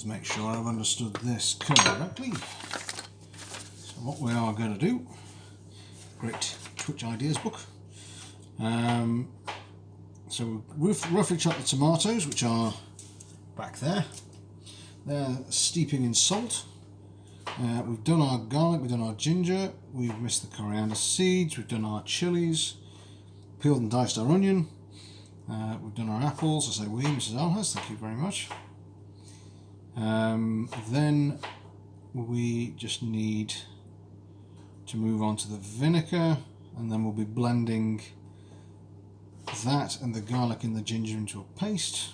Make sure I've understood this correctly. So what we are going to do, great Twitch ideas book. So we've roughly chopped the tomatoes, which are back there. They're steeping in salt. We've done our garlic, we've done our ginger, we've missed the coriander seeds, we've done our chilies, peeled and diced our onion, we've done our apples. I say we, Mrs. Alhurst, thank you very much. Then we just need to move on to the vinegar, and then we'll be blending that and the garlic and the ginger into a paste.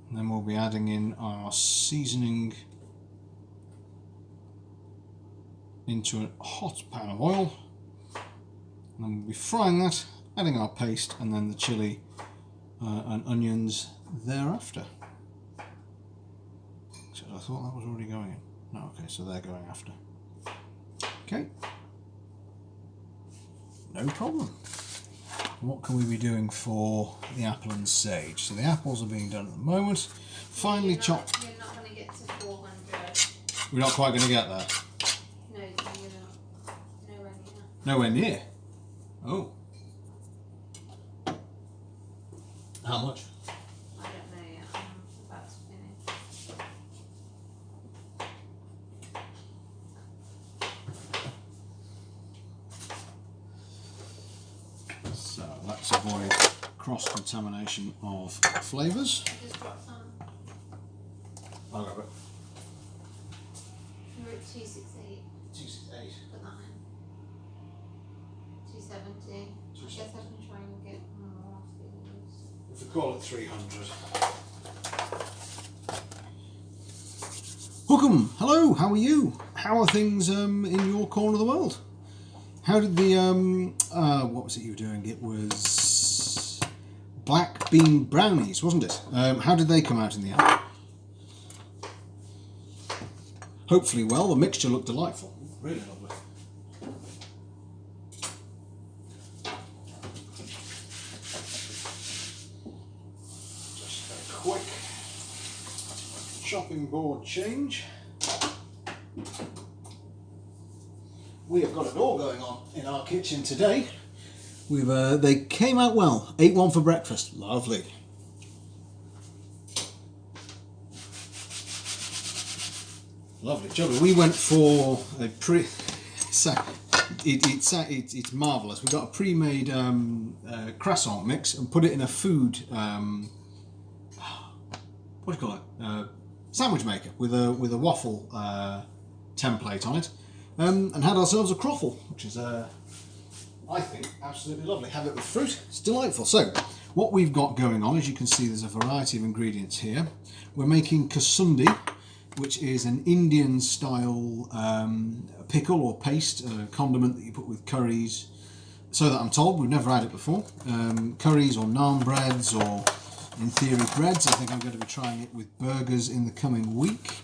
And then we'll be adding in our seasoning into a hot pan of oil. And then we'll be frying that, adding our paste, and then the chilli and onions thereafter. So I thought that was already going in. No, okay, so they're going after. Okay. No problem. What can we be doing for the apple and sage? So the apples are being done at the moment. Finely chopped. You're not going to get to 400. We're not quite going to get there. No, you're not. Nowhere near. Nowhere near. Oh. How much? I don't know yet. I'm about to finish. So let's avoid cross-contamination of flavours. I just dropped some. I'll grab it. We're at 268. 268. Put that in. 270. I guess I can try and get more afterwards. If we call it 300. Welcome. Hello. How are you? How are things in your corner of the world? How did the what was it you were doing? It was black bean brownies, wasn't it? How did they come out in the end? Hopefully well. The mixture looked delightful. Really lovely. Just a quick chopping board change. We have got it all going on in our kitchen today. They came out well. Ate one for breakfast. Lovely. Lovely, jolly. We went for a it's marvellous. We got a pre-made croissant mix and put it in a food what do you call it? Sandwich maker with a waffle template on it, and had ourselves a croffle, which is I think absolutely lovely. Have it with fruit. It's delightful. So what we've got going on, as you can see, there's a variety of ingredients here. We're making Kasundi, which is an Indian style pickle or paste, condiment that you put with curries. So that I'm told, we've never had it before. Curries or naan breads, or in theory breads. I think I'm going to be trying it with burgers in the coming week.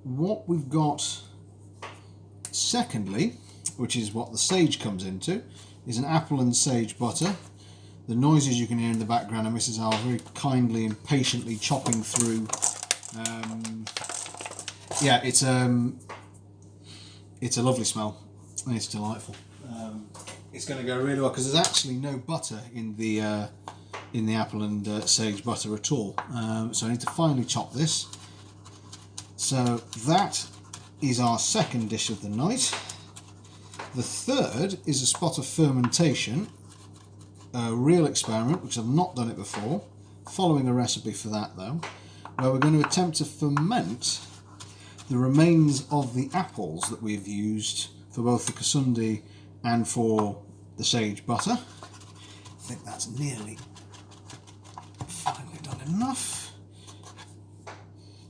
What we've got secondly, which is what the sage comes into, is an apple and sage butter. The noises you can hear in the background are Mrs. Al very kindly and patiently chopping through. Yeah, it's a lovely smell and it's delightful. It's going to go really well because there's actually no butter in the apple and sage butter at all. So I need to finely chop this. So that is our second dish of the night. The third is a spot of fermentation, a real experiment, which I've not done it before, following a recipe for that though, where we're going to attempt to ferment the remains of the apples that we've used for both the Kasundi and for the sage butter. I think that's nearly finally done enough.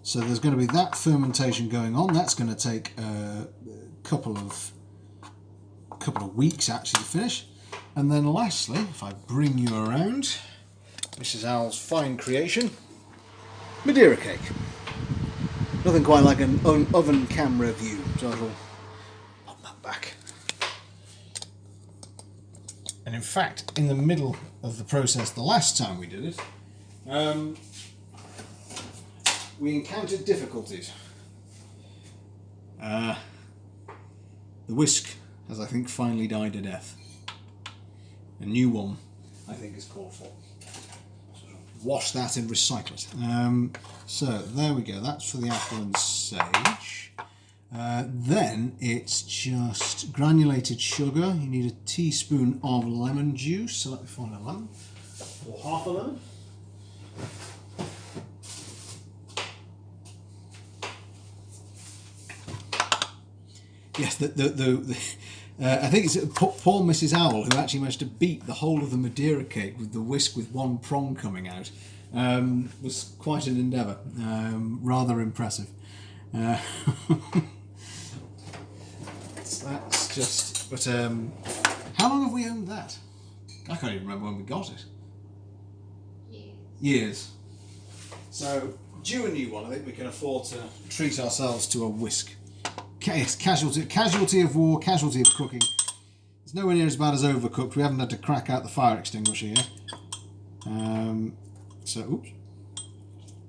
So there's going to be that fermentation going on. That's going to take a couple of weeks actually to finish. And then lastly, if I bring you around, Mrs. Owl's fine creation, Madeira cake. Nothing quite like an oven camera view, so I'll pop that back. And in fact, in the middle of the process the last time we did it, we encountered difficulties. The whisk has, I think, finally died a death. A new one, I think, is called for. Wash that and recycle it. So there we go, that's for the apple and sage. Then it's just granulated sugar. You need a teaspoon of lemon juice, so let me find a lemon, or half a lemon. Yes, I think it's poor Mrs. Owl who actually managed to beat the whole of the Madeira cake with the whisk with one prong coming out. Was quite an endeavour. Rather impressive. That's just... But how long have we owned that? I can't even remember when we got it. Years. So, due a new one, I think we can afford to treat ourselves to a whisk. Yes, casualty of war, casualty of cooking. It's nowhere near as bad as Overcooked. We haven't had to crack out the fire extinguisher yet. So, oops.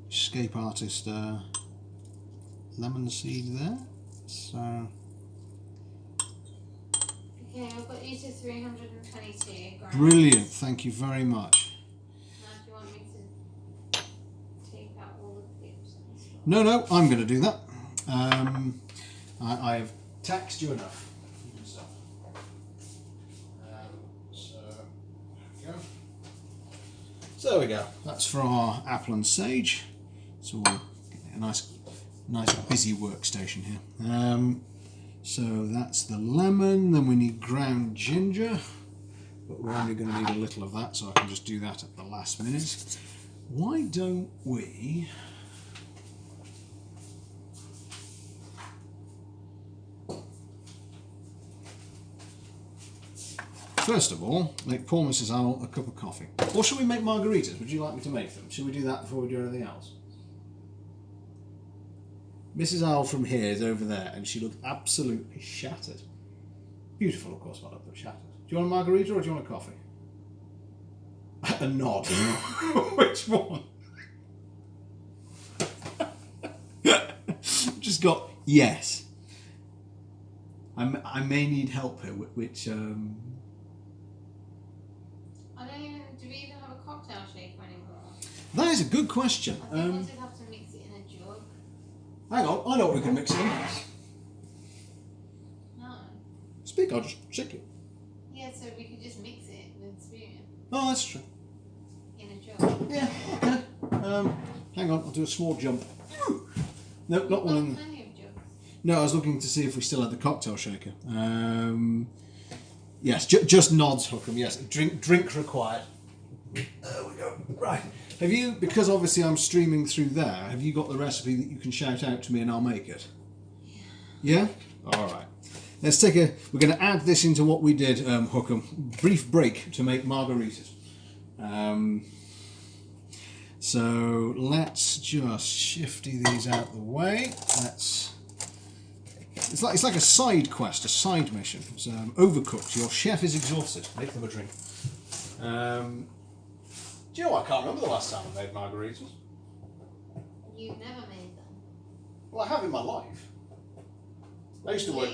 Escape artist lemon seed there. So... Okay, I've got you to 322 grams. Brilliant, thank you very much. Now do you want me to take out all the clips and stuff? No, I'm going to do that. I have taxed you enough. So there we go. So there we go. That's for our apple and sage. So we'll get a nice busy workstation here. So that's the lemon. Then we need ground ginger, but we're only going to need a little of that, so I can just do that at the last minute. Why don't we? First of all, make poor Mrs. Owl a cup of coffee. Or should we make margaritas? Would you like me to make them? Should we do that before we do anything else? Mrs. Owl from here is over there, and she looks absolutely shattered. Beautiful, of course, but shattered. Do you want a margarita or do you want a coffee? A nod. Which one? Just got yes. I may need help here, which... I don't even... Do we even have a cocktail shaker anymore? That is a good question. I think we'd have to mix it in a jug. Hang on, I know what we can mix it in. No. Speak, I'll just shake it. Yeah, so we could just mix it with a spoon Oh, that's true. in a jug. Yeah, okay. Hang on, I'll do a small jump. No, not one in... Plenty of jugs. No, I was looking to see if we still had the cocktail shaker. Yes, just nods, Hookham. Yes, drink required. There we go. Right. Have you, because obviously I'm streaming through there, have you got the recipe that you can shout out to me and I'll make it? Yeah? Alright. Let's take a... We're going to add this into what we did, Hookham. Brief break to make margaritas. So let's just shifty these out the way. Let's... It's like a side quest, a side mission. It's Overcooked. Your chef is exhausted. Make them a drink. Do you know what? I can't remember the last time I made margaritas. You've never made them. Well, I have in my life. I used to work.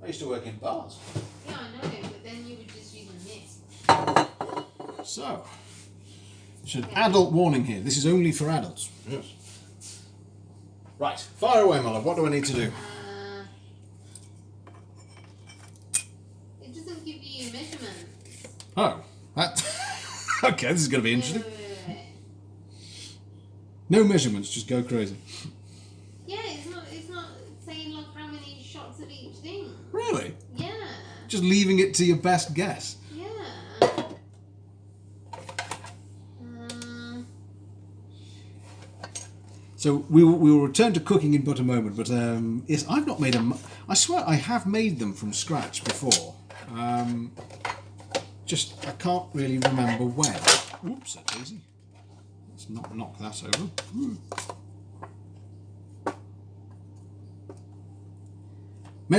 I used to work in bars. Yeah, I know, but then you would just use a mix. So, it's an adult warning here. This is only for adults. Yes. Right, fire away, my love. What do I need to do? It doesn't give you measurements. Oh, that. Okay, this is going to be interesting. Wait. No measurements, just go crazy. Yeah, it's not saying like how many shots of each thing. Really? Yeah. Just leaving it to your best guess. Yeah. So we will return to cooking in but a moment. But yes, I've not made them. I swear I have made them from scratch before. Just I can't really remember when. Oops, that's easy. Let's not knock that over.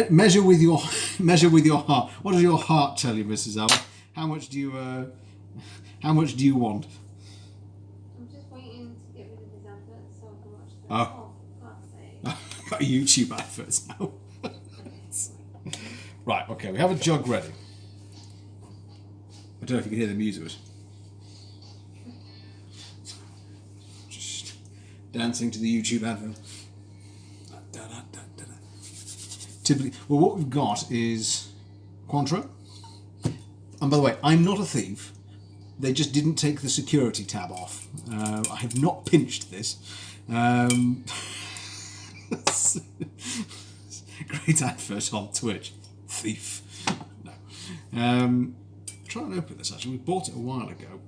Measure with your heart. What does your heart tell you, Mrs. Owl? How much do you want? I'm just waiting to get rid of his adverts so I can watch them. Oh. For God's sake. Got YouTube adverts now. Right, okay, we have a jug ready. I don't know if you can hear the music. Just dancing to the YouTube advert. Typically, well, what we've got is Cointreau. And by the way, I'm not a thief. They just didn't take the security tab off. I have not pinched this. Great advert on Twitch. Thief. No. Try and open this actually. We bought it a while ago.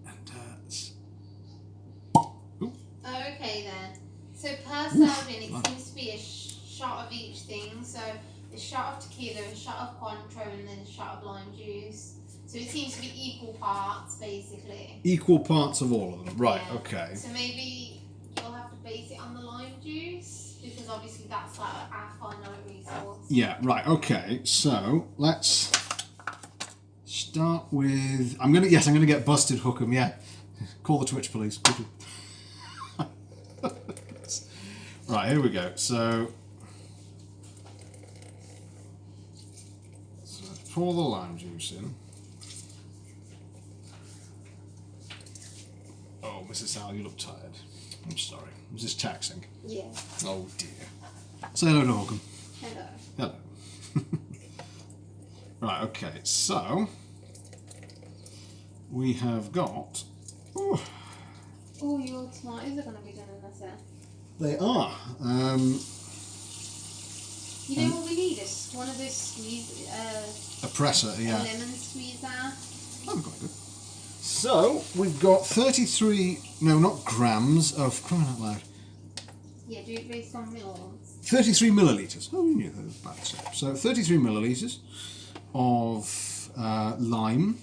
And okay then. So per serving, it seems to be a shot of each thing. So a shot of tequila, a shot of Cointreau, and then a shot of lime juice. So it seems to be equal parts, basically. equal parts of all of them. Right, Yeah. okay. So maybe you'll have to base it on the lime juice, because obviously that's like our finite resource. Yeah, right, okay. So let's start with I'm gonna get busted, Hookham, yeah. Call the Twitch police. Right, here we go. So let's pour the lime juice in. Oh, Mrs. Al, you look tired. I'm sorry. Was this taxing? Yeah. Oh dear. Say hello to Hookham. Hello. Hello. Right, okay, so we have got. Oh, Oh, your tomatoes are going to be done in this there. they are. You know what we need is one of those squeeze, A presser, yeah. a lemon squeezer. That'd be quite good. So we've got 33, no, not grams of crying out loud. Yeah, do it based on mils. 33 millilitres. Oh, you knew that was bad stuff. So 33 millilitres of lime.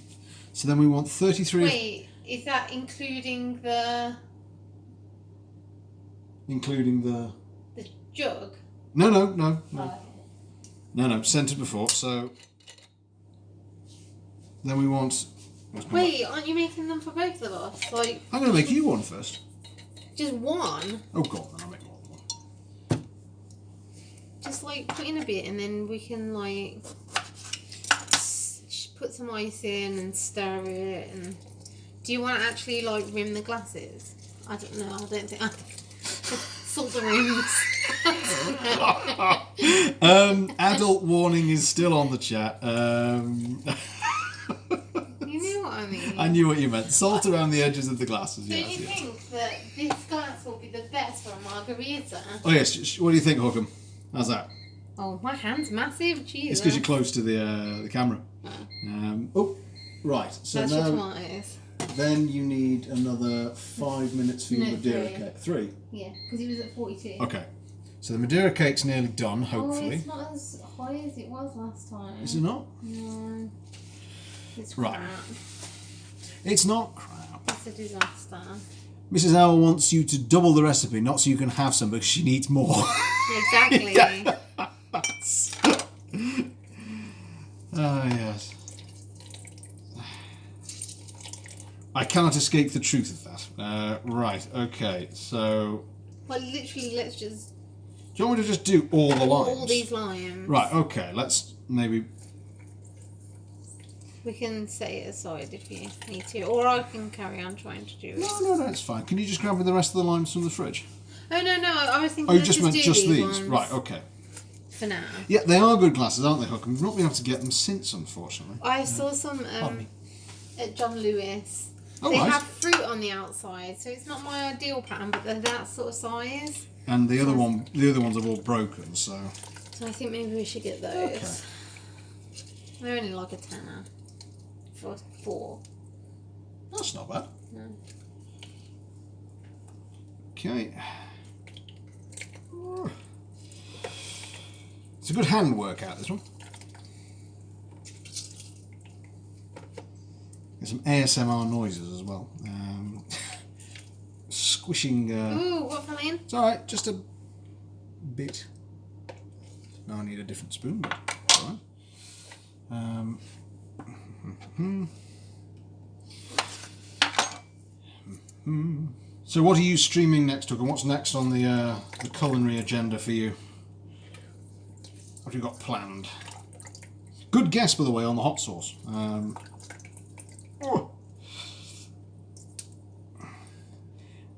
So then we want 33. Wait, is that including the jug? No. Oh. No, scented before. So then we want. Wait, aren't you making them for both of us? Like, I'm going to make you one first. just one? Oh, God, then I'll make one. Just like put in a bit and then we can like put some ice in and stir it. And do you want to actually like rim the glasses? I don't know. I don't think. Salt the rims. Adult warning is still on the chat. You knew what I mean. I knew what you meant. Salt around the edges of the glasses. Don't Yes, you yes. think that this glass will be the best for a margarita? Oh yes. What do you think, Hookham? How's that? Oh, my hand's massive. Jeez. It's because you're close to the camera. Oh, right. So That's your now, tomatoes. then you need another 5 minutes for your No, Madeira 3. cake. 3. Yeah, because he was at 42. Okay. So the Madeira cake's nearly done. Oh, Hopefully. it's not as high as it was last time. Is it not? No. It's Right. crap. It's not crap. It's a disaster. Mrs. Owl wants you to double the recipe, not so you can have some, because she needs more. Exactly. Ah, yes. I cannot escape the truth of that. Right, okay, so. Like, literally, let's just. Do you want me to just do all the limes? All these limes. Right, okay, let's maybe. We can set it aside if you need to, or I can carry on trying to do it. No, it's fine. Can you just grab me the rest of the limes from the fridge? Oh, no, I was thinking Oh, you let's just meant do just these? ones Right, okay. For now. Yeah, they are good glasses, aren't they, Hookham? We've not been able to get them since, unfortunately. I saw some Pardon me. at John Lewis. Oh, They right. have fruit on the outside, so it's not my ideal pattern, but they're that sort of size. And the other ones are all broken, so. So I think maybe we should get those. Okay. They're only like a tenner for 4. That's not bad. No. Okay. It's a good hand workout, this one. There's some ASMR noises as well. Squishing. Ooh, what fell in? It's alright, just a bit. Now I need a different spoon, but it's alright. So what are you streaming next, Hookham? What's next on the culinary agenda for you? What have you got planned? Good guess, by the way, on the hot sauce.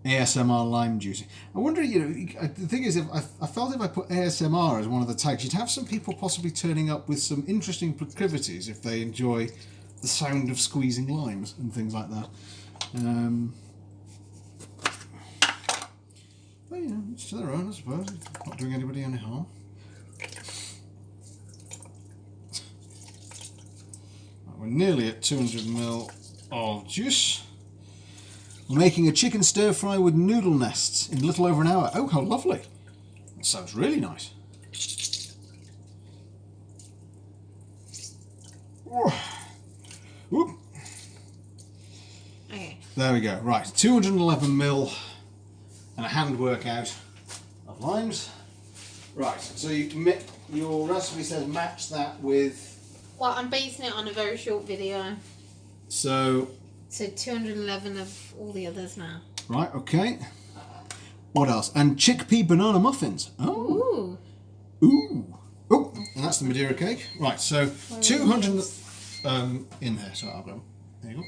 ASMR lime juice. I wonder, the thing is, I felt if I put ASMR as one of the tags, you'd have some people possibly turning up with some interesting proclivities if they enjoy the sound of squeezing limes and things like that. But you know, it's to their own, I suppose. Not doing anybody any harm. Right, we're nearly at 200ml of juice. We're making a chicken stir fry with noodle nests in a little over an hour. Oh, how lovely! That sounds really nice. Whoop. Okay. There we go. Right, 211ml and a hand workout of limes. Right, so your recipe says match that with. Well, I'm basing it on a very short video. So 211 of all the others now. Right, okay. What else? And chickpea banana muffins. Oh. Ooh. Oh, and that's the Madeira cake. Right, so 200 in there. So I'll go. There you go.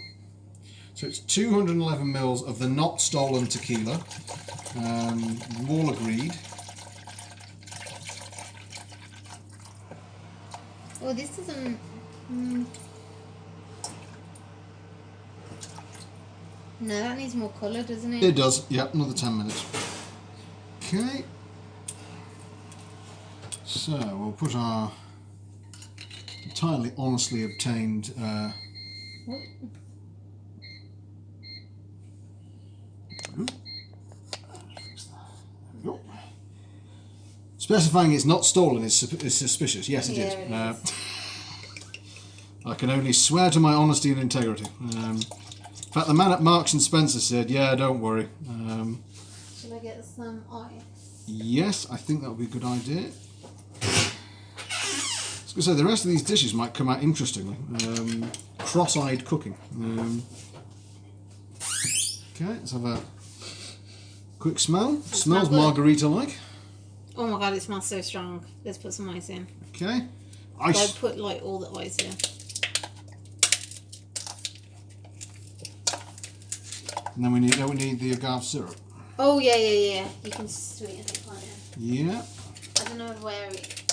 So it's 211 mils of the not stolen tequila. All agreed. Oh, this doesn't. No, that needs more colour, doesn't it? It does. Yep, another 10 minutes. Okay. So we'll put our entirely honestly obtained. Specifying it's not stolen is suspicious. Yes, it is. I can only swear to my honesty and integrity. In fact, the man at Marks and Spencer said, "Yeah, don't worry." Shall I get some ice? Yes, I think that would be a good idea. I was going to say the rest of these dishes might come out interestingly. Cross-eyed cooking. Okay, let's have a quick smell. Smells margarita-like. Oh my god, it smells so strong. Let's put some ice in. Okay. Ice. So I put like all the ice in. And then we need the agave syrup. Oh yeah. You can sweeten it, can't you? Yeah. I don't know where it.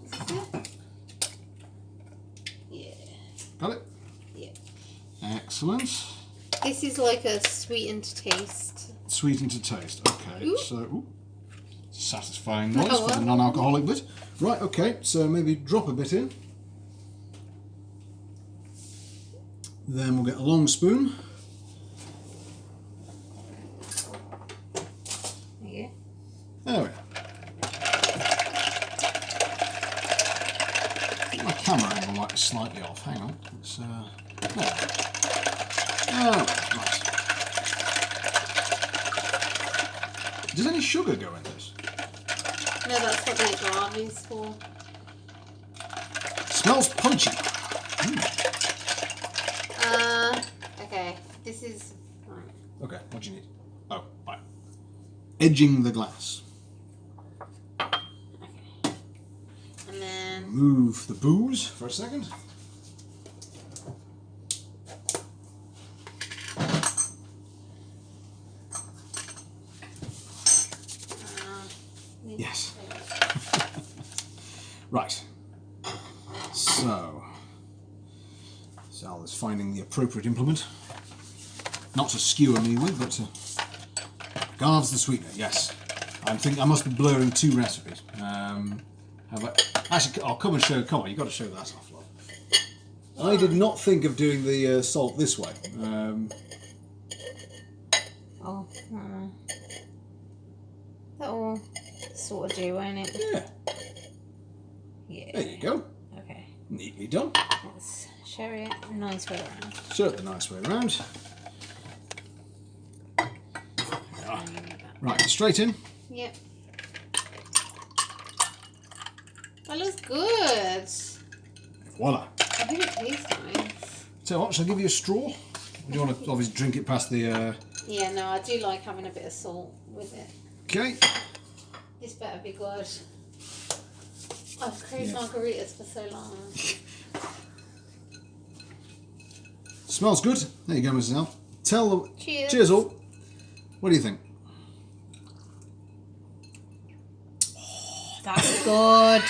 Is this it? Yeah. Got it? Yeah. Excellent. This is like a sweetened taste. Sweetened to taste. Okay. Ooh. So, satisfying noise for the non-alcoholic bit. Right. Okay. So maybe drop a bit in. Then we'll get a long spoon. Yeah. There we are. My camera angle might be slightly off. Hang on. It's there. Oh, right. Does any sugar go in this? No, that's what the agave is for. Smells punchy. Okay. This is right. Okay, what do you need? Oh, right. Edging the glass. Okay. And then Move the booze for a second. Yes. Right. So, Sal is finding the appropriate implement. Not to skewer me with, but to Garves the sweetener. Yes. I must be blurring two recipes. Actually, I'll come and show. Come on, you've got to show that off, love. I did not think of doing the salt this way. That'll sort of do, won't it? Yeah. Yeah. There you go. Okay. Neatly done. Let's share it a nice way around. Show it the nice way around. Right, straight in. Yep. That looks good. Voila. I think it tastes nice. So what, shall I give you a straw? Or do you want to obviously drink it past the... Yeah, no, I do like having a bit of salt with it. Okay. This better be good. I've craved margaritas for so long. Smells good. There you go, Mrs. L. Cheers. Cheers all. What do you think? That's good.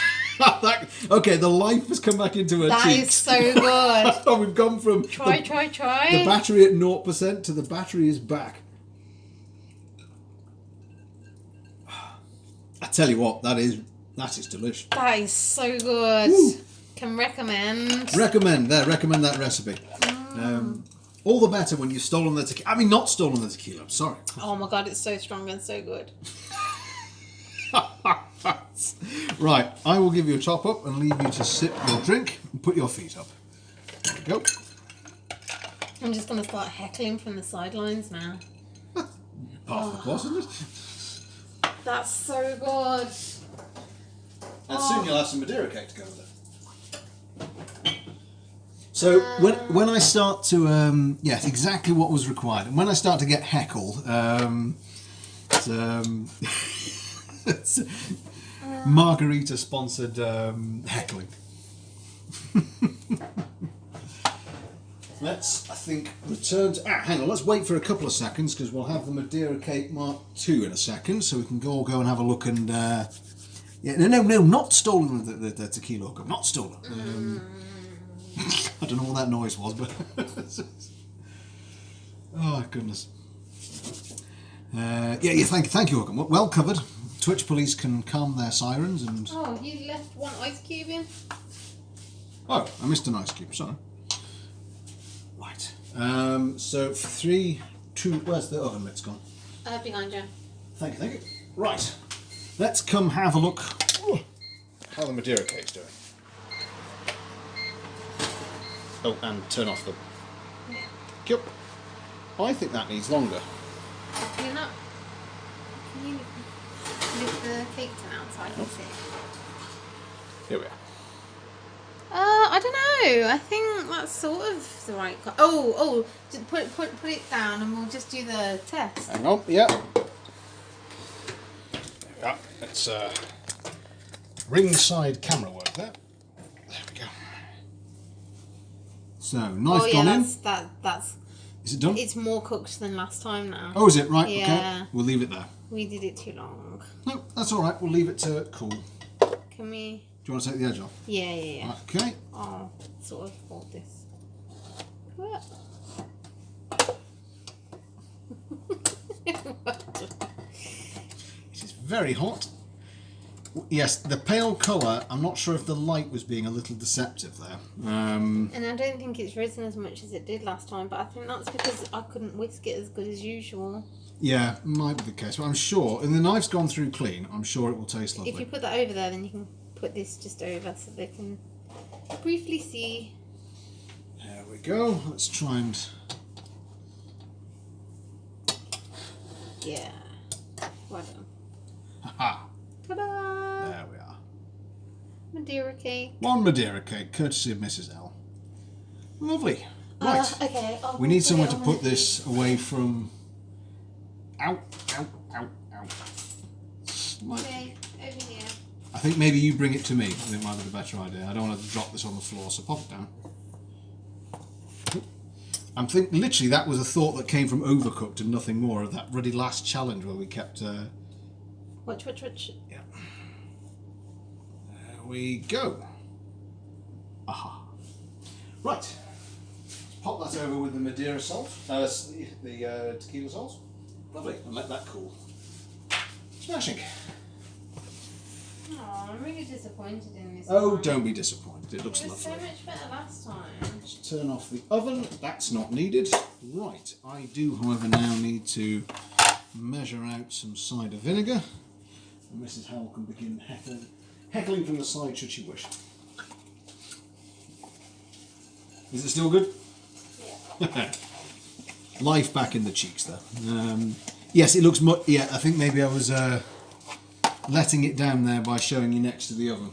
Okay, the life has come back into her That cheeks. is so good. We've gone from Try. the battery at 0% to the battery is back. tell you what, that is delicious. That is so good. Woo. Can recommend. Recommend that recipe. All the better when you've stolen the tequila. I mean, not stolen the tequila. I'm sorry. Oh my god, it's so strong and so good. Right, I will give you a top up and leave you to sip your drink and put your feet up. There we go. I'm just going to start heckling from the sidelines now. Part of the course, isn't it? That's so good. And soon you'll have some Madeira cake to go with it. So when I start to yes, exactly what was required, and when I start to get heckled, it's margarita sponsored heckling. Let's, I think, return to... hang on, let's wait for a couple of seconds because we'll have the Madeira Cake Mark II in a second, so we can all go and have a look and... yeah, no, not stolen the tequila hookup, not stolen. I don't know what that noise was, but... oh, goodness. Yeah, thank you, hookup. Well covered. Twitch police can calm their sirens and... Oh, you left one ice cube in? Oh, I missed an ice cube, sorry. Right. So 3, 2, where's the oven mitts gone? Behind you. Thank you. Right. Let's come have a look how the Madeira cake's doing. Oh, and turn off the... Yeah. Yep. I think that needs longer. Can you not... Can you lift the cake tin out so I can see? Here we are. I don't know. I think that's sort of the right... Oh, just put it down and we'll just do the test. Hang on, yeah. Yeah, it's ringside camera work there. There we go. So, knife gone in. That's... Is it done? It's more cooked than last time now. Oh, is it? Right, yeah. Okay. We'll leave it there. We did it too long. No, that's all right. We'll leave it to cool. Can we... Do you want to take the edge off? Yeah. Okay. Oh, sort of hold this. It is very hot. Yes, the pale colour, I'm not sure if the light was being a little deceptive there. And I don't think it's risen as much as it did last time, but I think that's because I couldn't whisk it as good as usual. Yeah, might be the case, but I'm sure, and the knife's gone through clean, I'm sure it will taste lovely. If you put that over there, then you can put this just over so they can briefly see. There we go. Let's try and... Yeah. Well done. Ha-ha! Ta-da! There we are. Madeira cake. One Madeira cake, courtesy of Mrs. L. Lovely. Right. Okay. We need somewhere to put this away from... Ow. Okay, over here. I think maybe you bring it to me. I think it might be the better idea. I don't want to drop this on the floor, so pop it down. Literally that was a thought that came from Overcooked and nothing more of that really last challenge where we kept... Watch. Yeah. There we go. Aha. Right. Pop that over with the Madeira salt, the tequila salt. Lovely, and let that cool. Smashing. Oh, I'm really disappointed in this. Oh, one. don't be disappointed. It looks It was lovely. so much better last time. Let's turn off the oven. That's not needed. Right. I do, however, now need to measure out some cider vinegar. And Mrs. Howell can begin heckling from the side should she wish. Is it still good? Yeah. Life back in the cheeks there. Yes, it looks much... Yeah, I think maybe I was letting it down there by showing you next to the oven.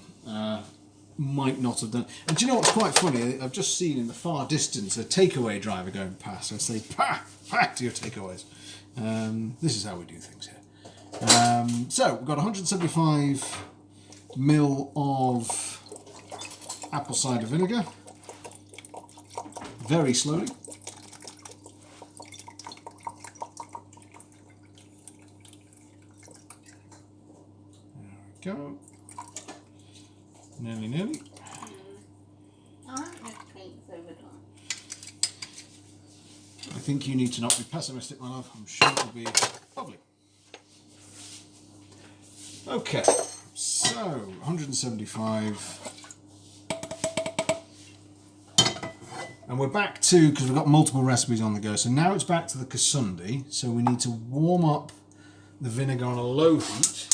Might not have done... And do you know what's quite funny? I've just seen in the far distance a takeaway driver going past. I say, pack to your takeaways. This is how we do things here. So, we've got 175 ml of apple cider vinegar. Very slowly. Go. Nearly. I think this cake's overdone. I think you need to not be pessimistic, my love. I'm sure it'll be lovely. Okay. So 175. And we're back to, because we've got multiple recipes on the go, so now it's back to the Kasundi. So we need to warm up the vinegar on a low heat.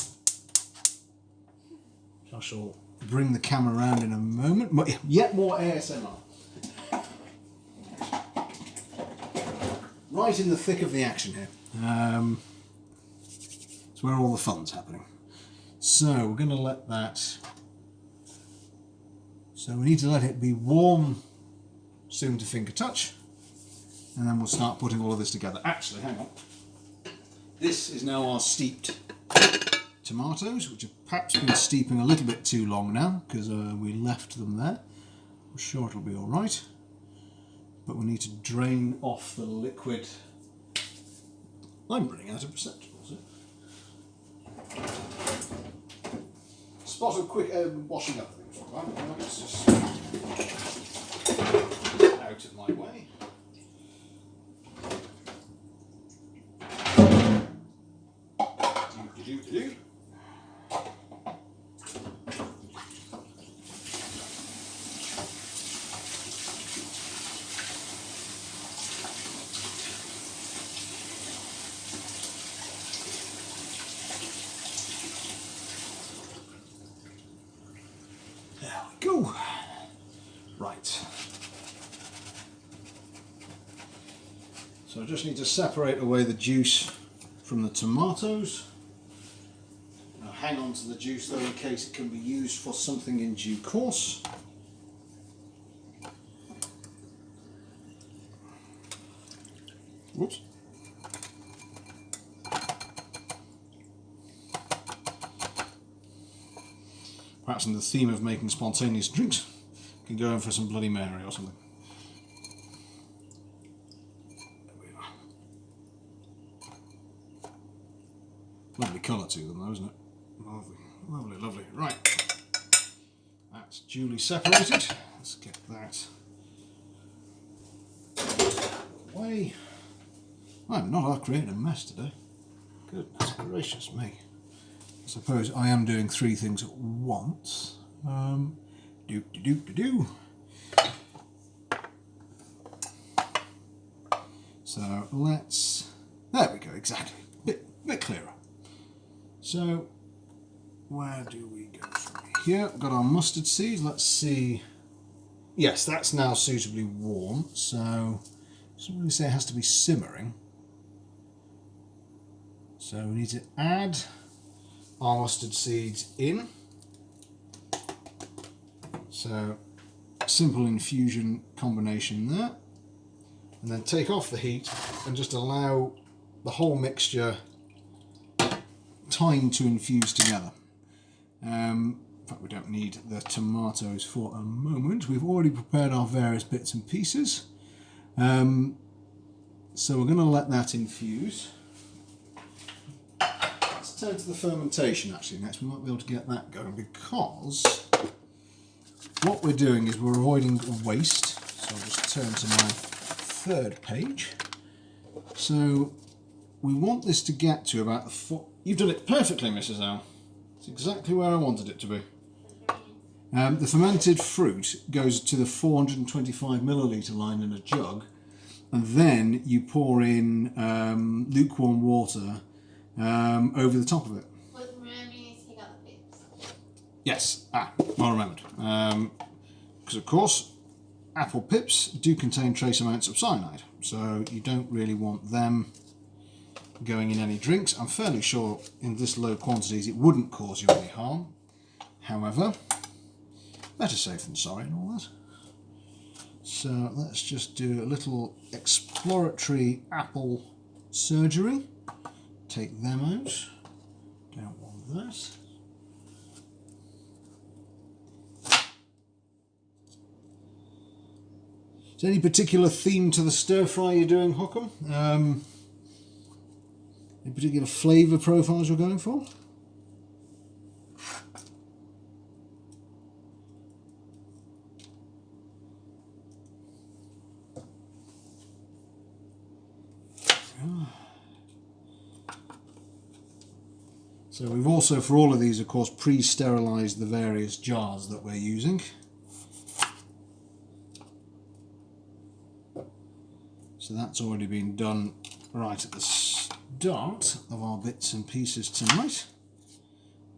I shall bring the camera around in a moment. But yet more ASMR. Right in the thick of the action here. It's where all the fun's happening. So we're going to let that... So we need to let it be warm soon to finger touch. And then we'll start putting all of this together. Actually, hang on. This is now our steeped tomatoes, which have perhaps been steeping a little bit too long now because we left them there. I'm sure it'll be all right, but we need to drain off the liquid. I'm running out of receptacles. Spot of quick washing up things. Right, let's just out of my way. Do. There we go. Right. So I just need to separate away the juice from the tomatoes. Now hang on to the juice though in case it can be used for something in due course. Whoops. Perhaps in the theme of making spontaneous drinks, can go in for some Bloody Mary or something. There we are. Lovely colour to them though, isn't it? Lovely, lovely, lovely. Right, that's duly separated. Let's get that away. I'm not creating a mess today. Goodness gracious me. I suppose I am doing three things at once. So let's, there we go, exactly, bit clearer. So where do we go from here? We've got our mustard seeds. Let's see. Yes, that's now suitably warm. So doesn't really say it has to be simmering. So we need to add our mustard seeds in. So simple infusion combination there. And then take off the heat and just allow the whole mixture time to infuse together. In fact, we don't need the tomatoes for a moment. We've already prepared our various bits and pieces. So we're going to let that infuse. Let's turn to the fermentation actually next. We might be able to get that going because what we're doing is we're avoiding waste. So I'll just turn to my third page. So we want this to get to about the foot. You've done it perfectly, Mrs. Al. It's exactly where I wanted it to be. The fermented fruit goes to the 425 milliliter line in a jug, and then you pour in lukewarm water over the top of it. But remember, you need to take out the pips. Yes, well remembered. Because of course, apple pips do contain trace amounts of cyanide, so you don't really want them going in any drinks. I'm fairly sure in this low quantities it wouldn't cause you any harm. However, better safe than sorry and all that. So let's just do a little exploratory apple surgery. Take them out. Don't want that. Is there any particular theme to the stir fry you're doing, Hookham? Any particular flavour profiles you're going for? So we've also, for all of these, of course, pre-sterilised the various jars that we're using. So that's already been done right at the start of our bits and pieces tonight.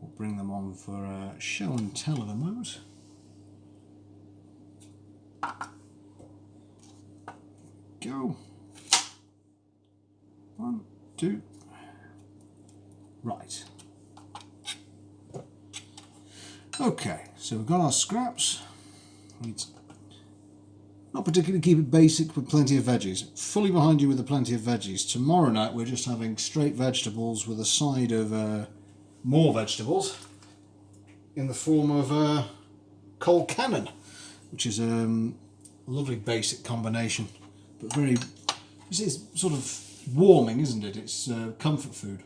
We'll bring them on for a show and tell in a moment. Go. 1, 2. Right. Okay, so we've got our scraps. We need to not particularly keep it basic with plenty of veggies. Fully behind you with the plenty of veggies. Tomorrow night we're just having straight vegetables with a side of more vegetables in the form of cold cannon, which is a lovely basic combination, but very, it's sort of warming, isn't it? It's comfort food.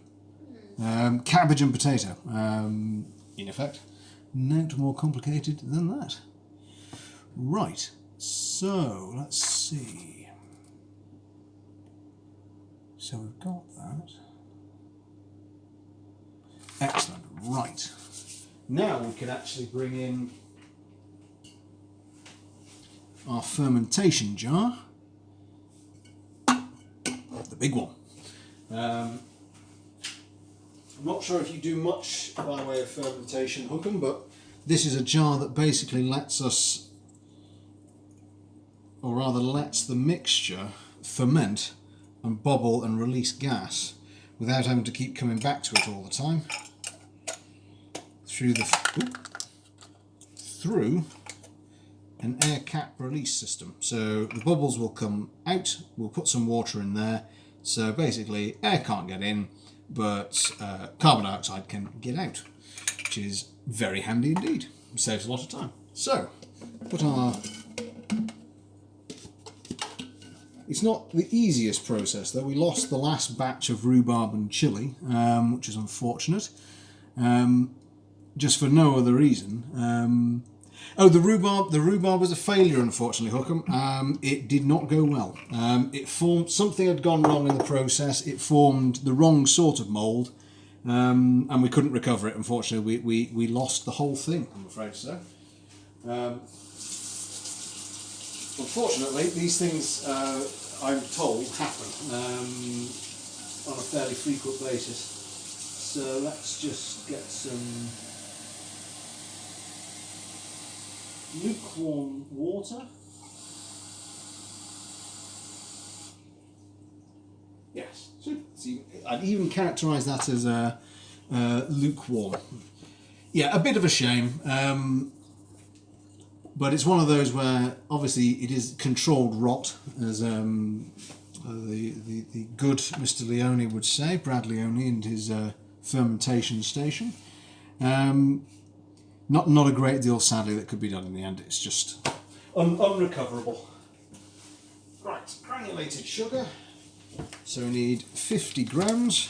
Cabbage and potato, in effect. Not more complicated than that. Right, so let's see. So we've got that. Excellent, right. Now we can actually bring in our fermentation jar, the big one. I'm not sure if you do much by way of fermentation, Hookham, but this is a jar that basically lets us, or rather lets the mixture ferment and bubble and release gas without having to keep coming back to it all the time through an air cap release system. So the bubbles will come out, we'll put some water in there, so basically air can't get in, but carbon dioxide can get out, which is very handy indeed. It saves a lot of time. So, put our... It's not the easiest process though. We lost the last batch of rhubarb and chilli, which is unfortunate, just for no other reason. Oh, the rhubarb was a failure, unfortunately, Hookham. It did not go well. It formed, something had gone wrong in the process. It formed the wrong sort of mould, and we couldn't recover it. Unfortunately, we lost the whole thing, I'm afraid so. Unfortunately, these things, I'm told, happen on a fairly frequent basis. So let's just get some lukewarm water. Yes, so I'd even characterise that as lukewarm. Yeah, a bit of a shame, but it's one of those where obviously it is controlled rot, as the good Mr. Leone would say, Brad Leone and his fermentation station. Not a great deal, sadly, that could be done in the end. It's just unrecoverable. Right, granulated sugar. So we need 50 grams,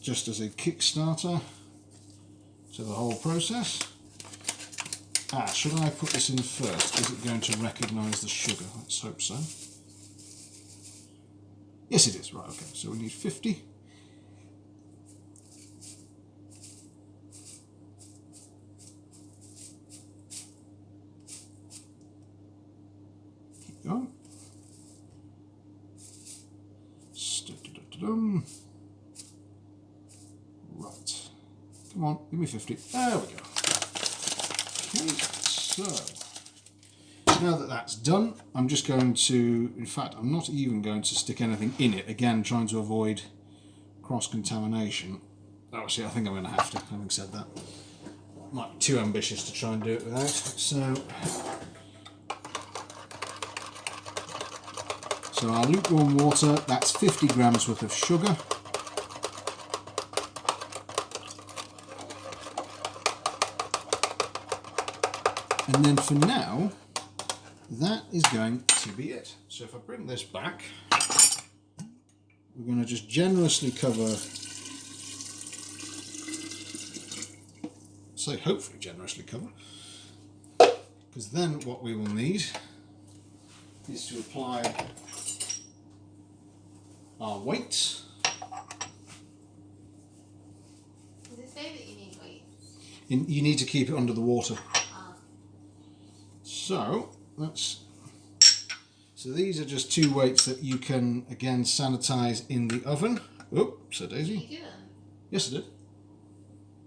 just as a kickstarter to the whole process. Should I put this in first? Is it going to recognise the sugar? Let's hope so. Yes, it is. Right, okay. So we need 50. Keep going. Right. Come on, give me 50. There we go. Okay, so now that that's done, I'm just going to, in fact, I'm not even going to stick anything in it, again, trying to avoid cross-contamination. Actually, I think I'm going to have to, having said that. Might be too ambitious to try and do it without. So our lukewarm water, that's 50 grams worth of sugar. And then for now, that is going to be it. So if I bring this back, we're going to just generously cover, say hopefully generously cover, because then what we will need is to apply our weights. You need to keep it under the water. Ah. So these are just 2 weights that you can again sanitize in the oven. Oops, so Daisy. You didn't? Yes, I did.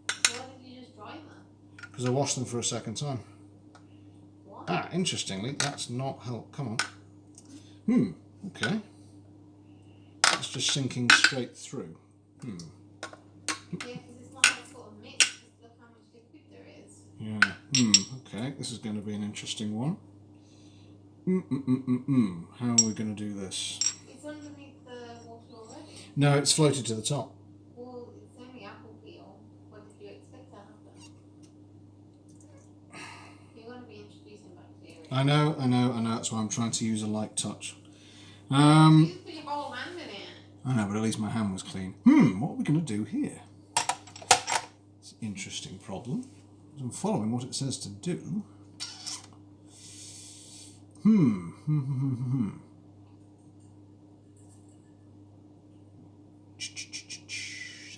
Why did you just dry them? Because I washed them for a second time. What? Ah, interestingly, that's not help. Come on. Okay. It's just sinking straight through. Yeah, because it's not that sort of mix. Just look how much liquid there is. Yeah. Okay, this is going to be an interesting one. How are we going to do this? It's underneath the water already. No, it's floated to the top. Well, it's only apple peel. What did you expect to happen? You're going to be introducing bacteria. I know. That's why I'm trying to use a light touch. You put your whole hand in it. I know, but at least my hand was clean. What are we going to do here? It's an interesting problem. I'm following what it says to do.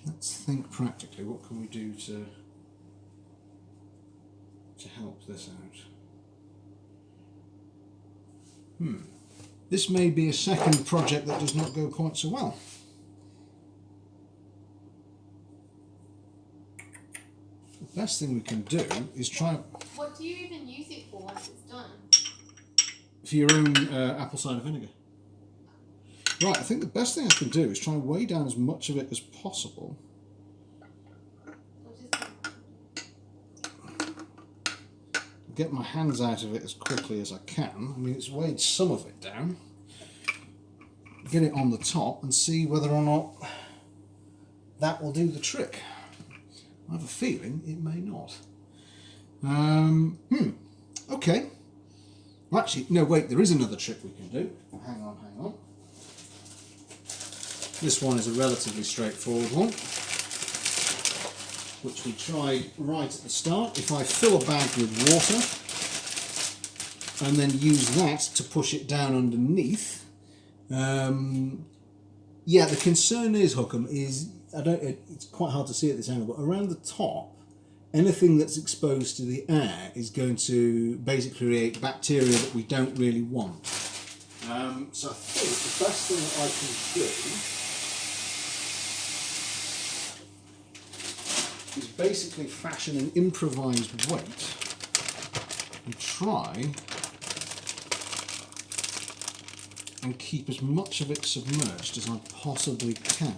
Let's think practically. What can we do to help this out? This may be a second project that does not go quite so well. The best thing we can do is try... What do you even use it for once it's done? For your own apple cider vinegar. Right, I think the best thing I can do is try and weigh down as much of it as possible. Get my hands out of it as quickly as I can. I mean, it's weighed some of it down. Get it on the top and see whether or not that will do the trick. I have a feeling it may not. Okay. Well, actually, no, wait, there is another trick we can do. Hang on. This one is a relatively straightforward one, which we tried right at the start. If I fill a bag with water and then use that to push it down underneath, yeah, the concern is, Hookham, is it's quite hard to see at this angle, but around the top, anything that's exposed to the air is going to basically create bacteria that we don't really want. So I think the best thing that I can do is basically fashion an improvised weight and try and keep as much of it submerged as I possibly can.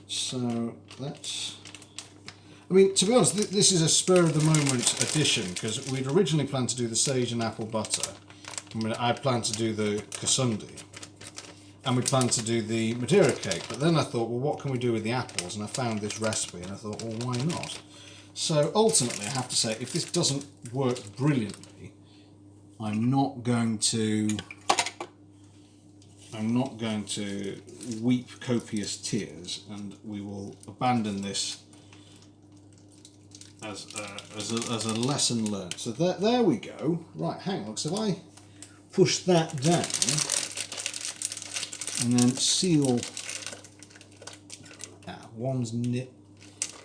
So that's... I mean, to be honest, this is a spur-of-the-moment addition, because we'd originally planned to do the sage and apple butter. I mean, I planned to do the Kasundi, and we planned to do the Madeira cake, but then I thought, well, what can we do with the apples? And I found this recipe, and I thought, well, why not? So ultimately, I have to say, if this doesn't work brilliantly, I'm not going to weep copious tears, and we will abandon this as a lesson learned. So there we go. Right, hang on. So if I push that down and then seal one's nip.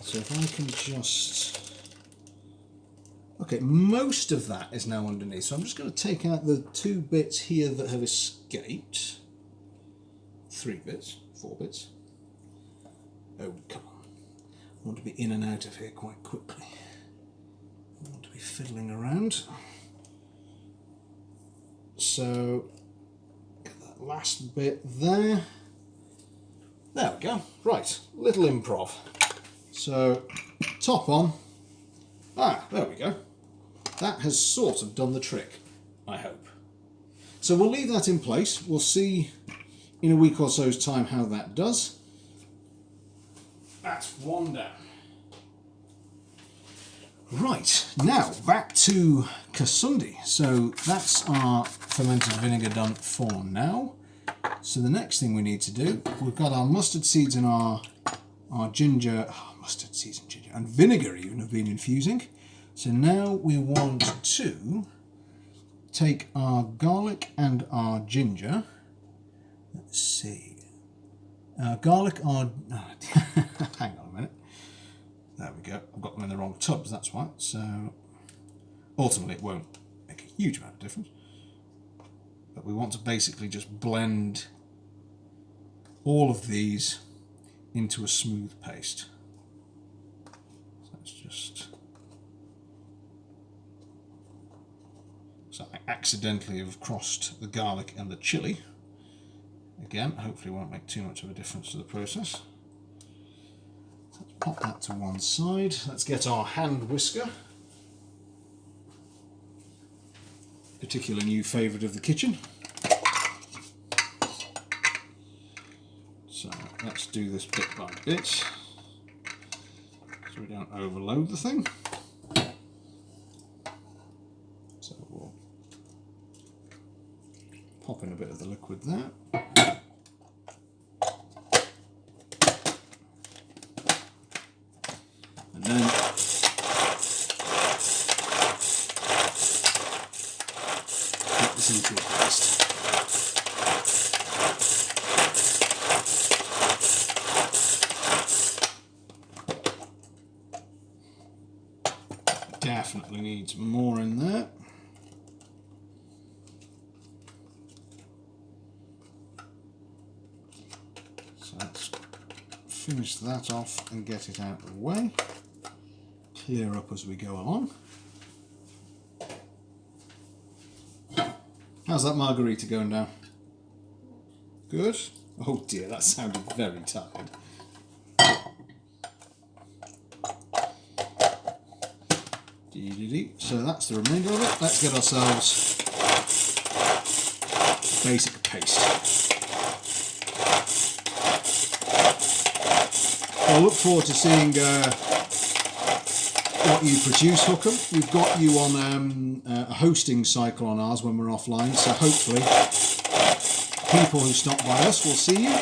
So if I can just... Okay, most of that is now underneath. So I'm just going to take out the 2 bits here that have escaped. 3 bits, 4 bits. Oh, come on. I want to be in and out of here quite quickly. I want to be fiddling around. So, get that last bit there. There we go. Right, little improv. So, top on. There we go. That has sort of done the trick, I hope. So we'll leave that in place. We'll see in a week or so's time how that does. That's one down. Right, now back to Kasundi. So that's our fermented vinegar done for now. So the next thing we need to do, we've got our mustard seeds and our ginger, mustard seeds and ginger, and vinegar even have been infusing. So now we want to take our garlic and our ginger. Let's see. Garlic, hang on a minute. There we go. I've got them in the wrong tubs, that's why. So ultimately it won't make a huge amount of difference. But we want to basically just blend all of these into a smooth paste. So let's just... So I accidentally have crossed the garlic and the chilli. Again, hopefully it won't make too much of a difference to the process. Let's pop that to one side. Let's get our hand whisker. Particular new favourite of the kitchen. So let's do this bit by bit, so we don't overload the thing. So we'll pop in a bit of the liquid there. And then put this into a paste. Definitely needs more in there. So let's finish that off and get it out of the way. Clear up as we go along. How's that margarita going down? Good? Oh dear, that sounded very tired. So that's the remainder of it. Let's get ourselves basic paste. I look forward to seeing what you produce, Hookham. We've got you on a hosting cycle on ours when we're offline, so hopefully people who stop by us will see you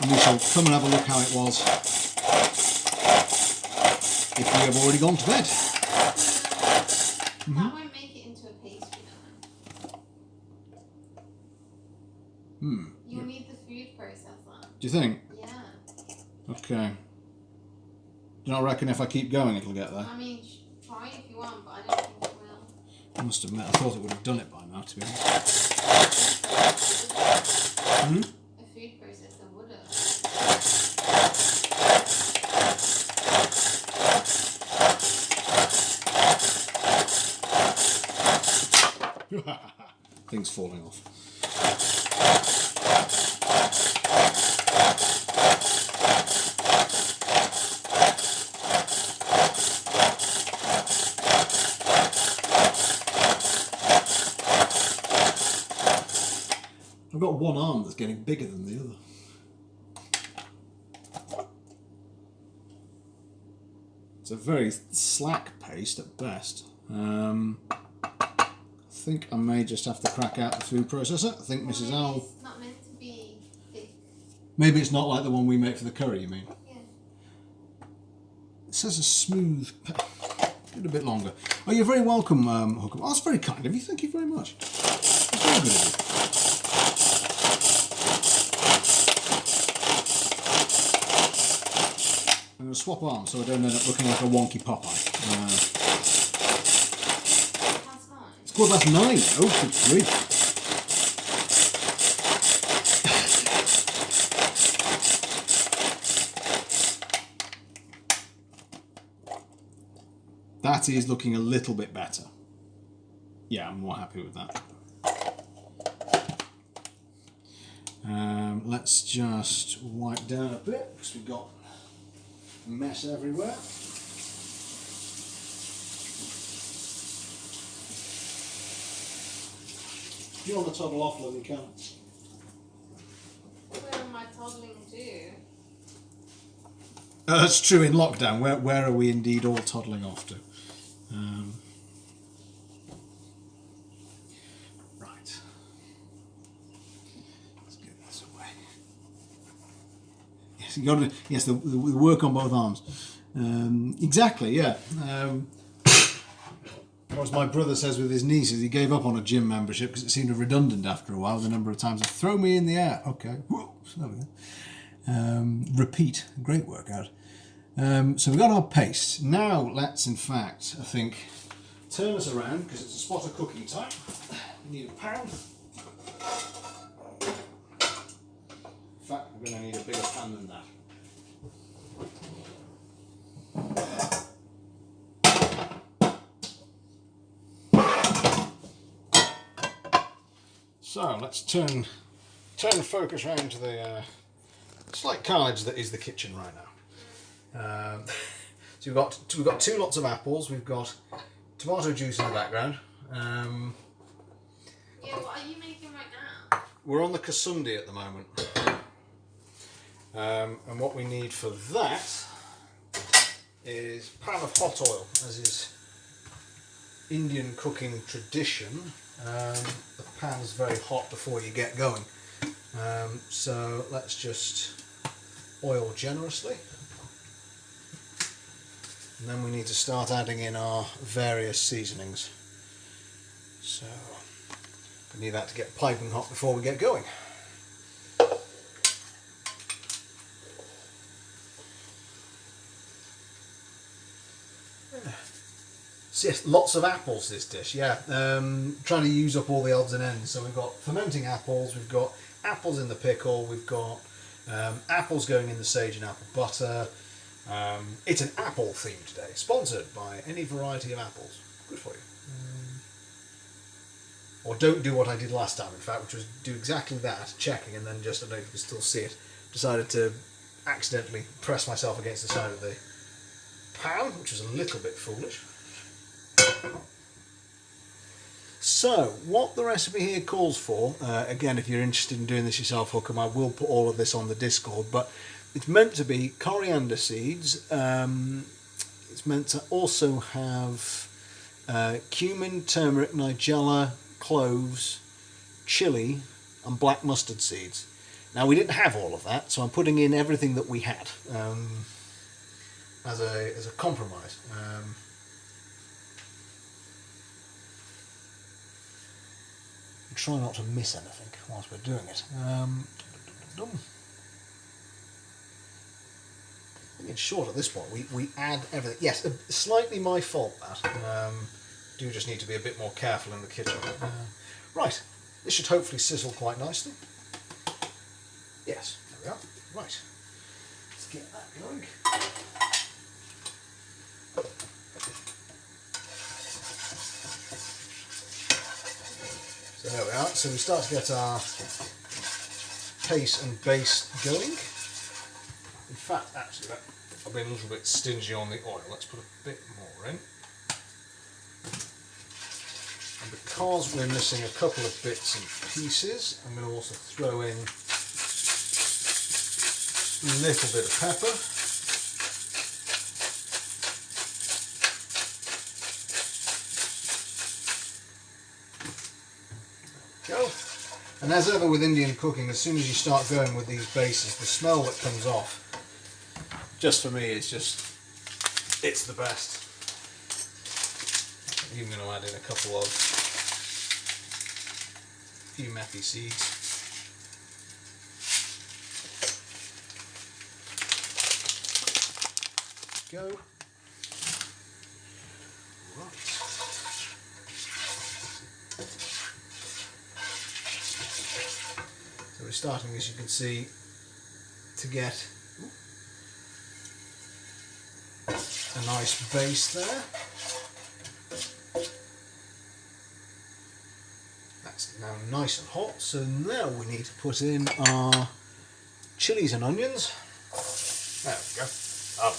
and we shall come and have a look how it was if we have already gone to bed. That won't make it into a pastry though. You'll need the food processor. Do you think? Yeah. Okay. Do you not reckon if I keep going it'll get there? I mean, try if you want, but I don't think it will. I must admit, I thought it would have done it by now, to be honest. A food processor would have. Things falling off. I've got one arm that's getting bigger than the other. It's a very slack paste at best. I think I may just have to crack out the food processor. I think Mrs. Owl... It's not meant to be thick. Maybe it's not like the one we make for the curry, you mean? Yeah. It says a smooth... Give it a bit longer. Oh, you're very welcome, Hookham. Oh, that's very kind of you. Thank you very much. That's very good of you. I'm going to swap arms so I don't end up looking like a wonky Popeye. It's 9:15. Oh, good grief. That is looking a little bit better. Yeah, I'm more happy with that. Let's just wipe down a bit because we've got a mess everywhere. If you want to toddle off, then you can. Where am I toddling to? That's true in lockdown. Where are we indeed all toddling off to? Right. Let's get this away. Yes, you got to. Yes, the work on both arms. Exactly. Yeah. Or as my brother says with his nieces, he gave up on a gym membership because it seemed redundant after a while. The number of times, throw me in the air. Okay. Whoa, there we go. Repeat. Great workout. So we've got our paste. Now let's, in fact, I think, turn us around because it's a spot of cooking time. We need a pan. In fact, we're going to need a bigger pan than that. So let's turn the focus around to the slight carnage that is the kitchen right now. So we've got 2 lots of apples. We've got tomato juice in the background. Yeah, what are you making right now? We're on the Kasundi at the moment. And what we need for that is a pan of hot oil, as is Indian cooking tradition. The pan's very hot before you get going. So let's just oil generously. And then we need to start adding in our various seasonings. So we need that to get piping hot before we get going. So yes, lots of apples this dish, yeah. Trying to use up all the odds and ends. So we've got fermenting apples, we've got apples in the pickle, we've got apples going in the sage and apple butter. It's an apple theme today, sponsored by any variety of apples. Good for you. Or don't do what I did last time, in fact, which was do exactly that, checking, and then just, I don't know if you can still see it, decided to accidentally press myself against the side of the pan, which was a little bit foolish. So, what the recipe here calls for, again, if you're interested in doing this yourself, Hookham, I will put all of this on the Discord, but it's meant to be coriander seeds. It's meant to also have cumin, turmeric, nigella, cloves, chili, and black mustard seeds. Now, we didn't have all of that, so I'm putting in everything that we had as a compromise. Try not to miss anything whilst we're doing it. I think it's short at this point. We add everything. Yes, slightly my fault that. Do just need to be a bit more careful in the kitchen. Right, this should hopefully sizzle quite nicely. Yes, there we are. Right, let's get that going. So there we are. So we start to get our pace and base going. In fact, actually, I've been a little bit stingy on the oil. Let's put a bit more in. And because we're missing a couple of bits and pieces, I'm going to also throw in a little bit of pepper. Go. And as ever with Indian cooking, as soon as you start going with these bases, the smell that comes off, just for me, it's the best. I'm even going to add in a couple of few methy seeds. Go. Right. So we're starting, as you can see, to get a nice base there. That's now nice and hot, so now we need to put in our chilies and onions. There we go. Oh.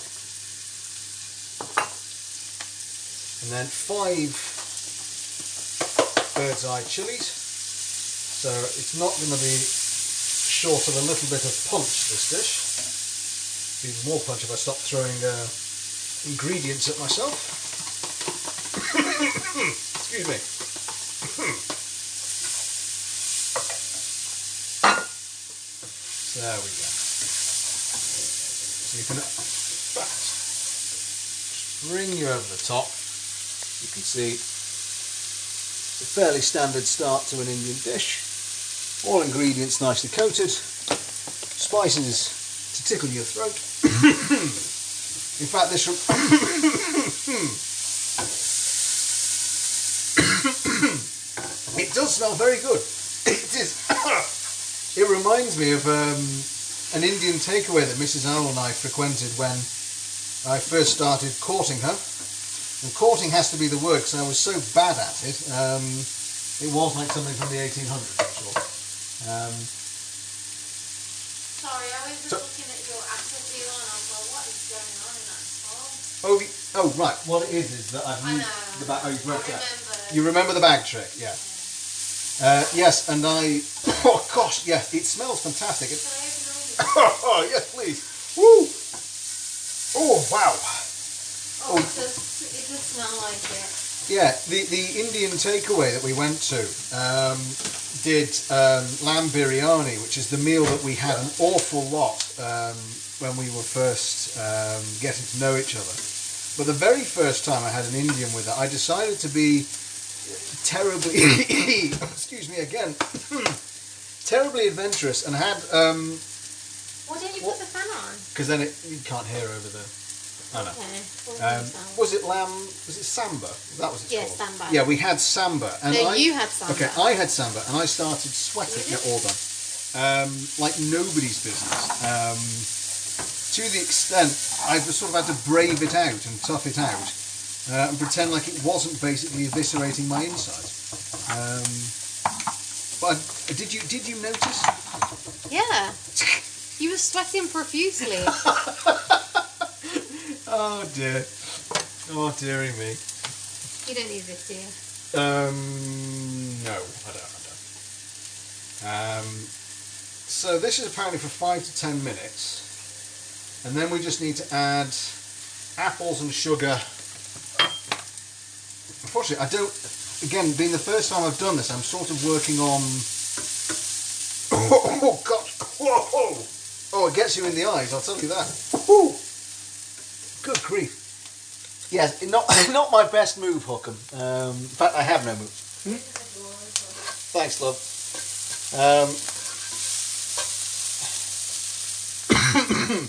And then 5 bird's eye chilies. So it's not going to be short of a little bit of punch, this dish. Even more punch if I stop throwing ingredients at myself. Excuse me. So there we go. So you can bring you over the top. You can see it's a fairly standard start to an Indian dish. All ingredients nicely coated. Spices to tickle your throat. In fact, this it does smell very good. It is. It reminds me of an Indian takeaway that Mrs. Owl and I frequented when I first started courting her. And courting has to be the word because I was so bad at it. It was like something from the 1800s, I'm sure. Sorry, I was just looking at your asset deal and I was like, what is going on in that top? Oh, right. What it is that I've used the bag. Oh, you've worked out. You remember the bag trick, yeah. Yes, and oh gosh, yeah, it smells fantastic. Oh, yes, please. Woo! Oh, wow. Oh, it does smell like it. Yeah, the Indian takeaway that we went to did lamb biryani, which is the meal that we had an awful lot when we were first getting to know each other. But the very first time I had an Indian with her, I decided to be terribly, excuse me again, terribly adventurous and had... Why didn't you put the fan on? Because then you can't hear over the... I know. Okay. Was it lamb? Was it samba? That was it called. Samba. Yeah, we had samba. And you had samba. Okay, I had samba, and I started sweating. Yeah, all done. Like nobody's business. To the extent I sort of had to brave it out and tough it out, and pretend like it wasn't basically eviscerating my insides. But did you notice? Yeah. You were sweating profusely. Oh dear. Oh dearie me. You don't need this, do you? No, I don't. So this is apparently for 5 to 10 minutes. And then we just need to add apples and sugar. Unfortunately, I don't... Again, being the first time I've done this, I'm sort of working on... Oh, God! Whoa! Oh, it gets you in the eyes, I'll tell you that. Woo! Good grief. Yes, not my best move, Hookham. In fact, I have no move. Thanks, love.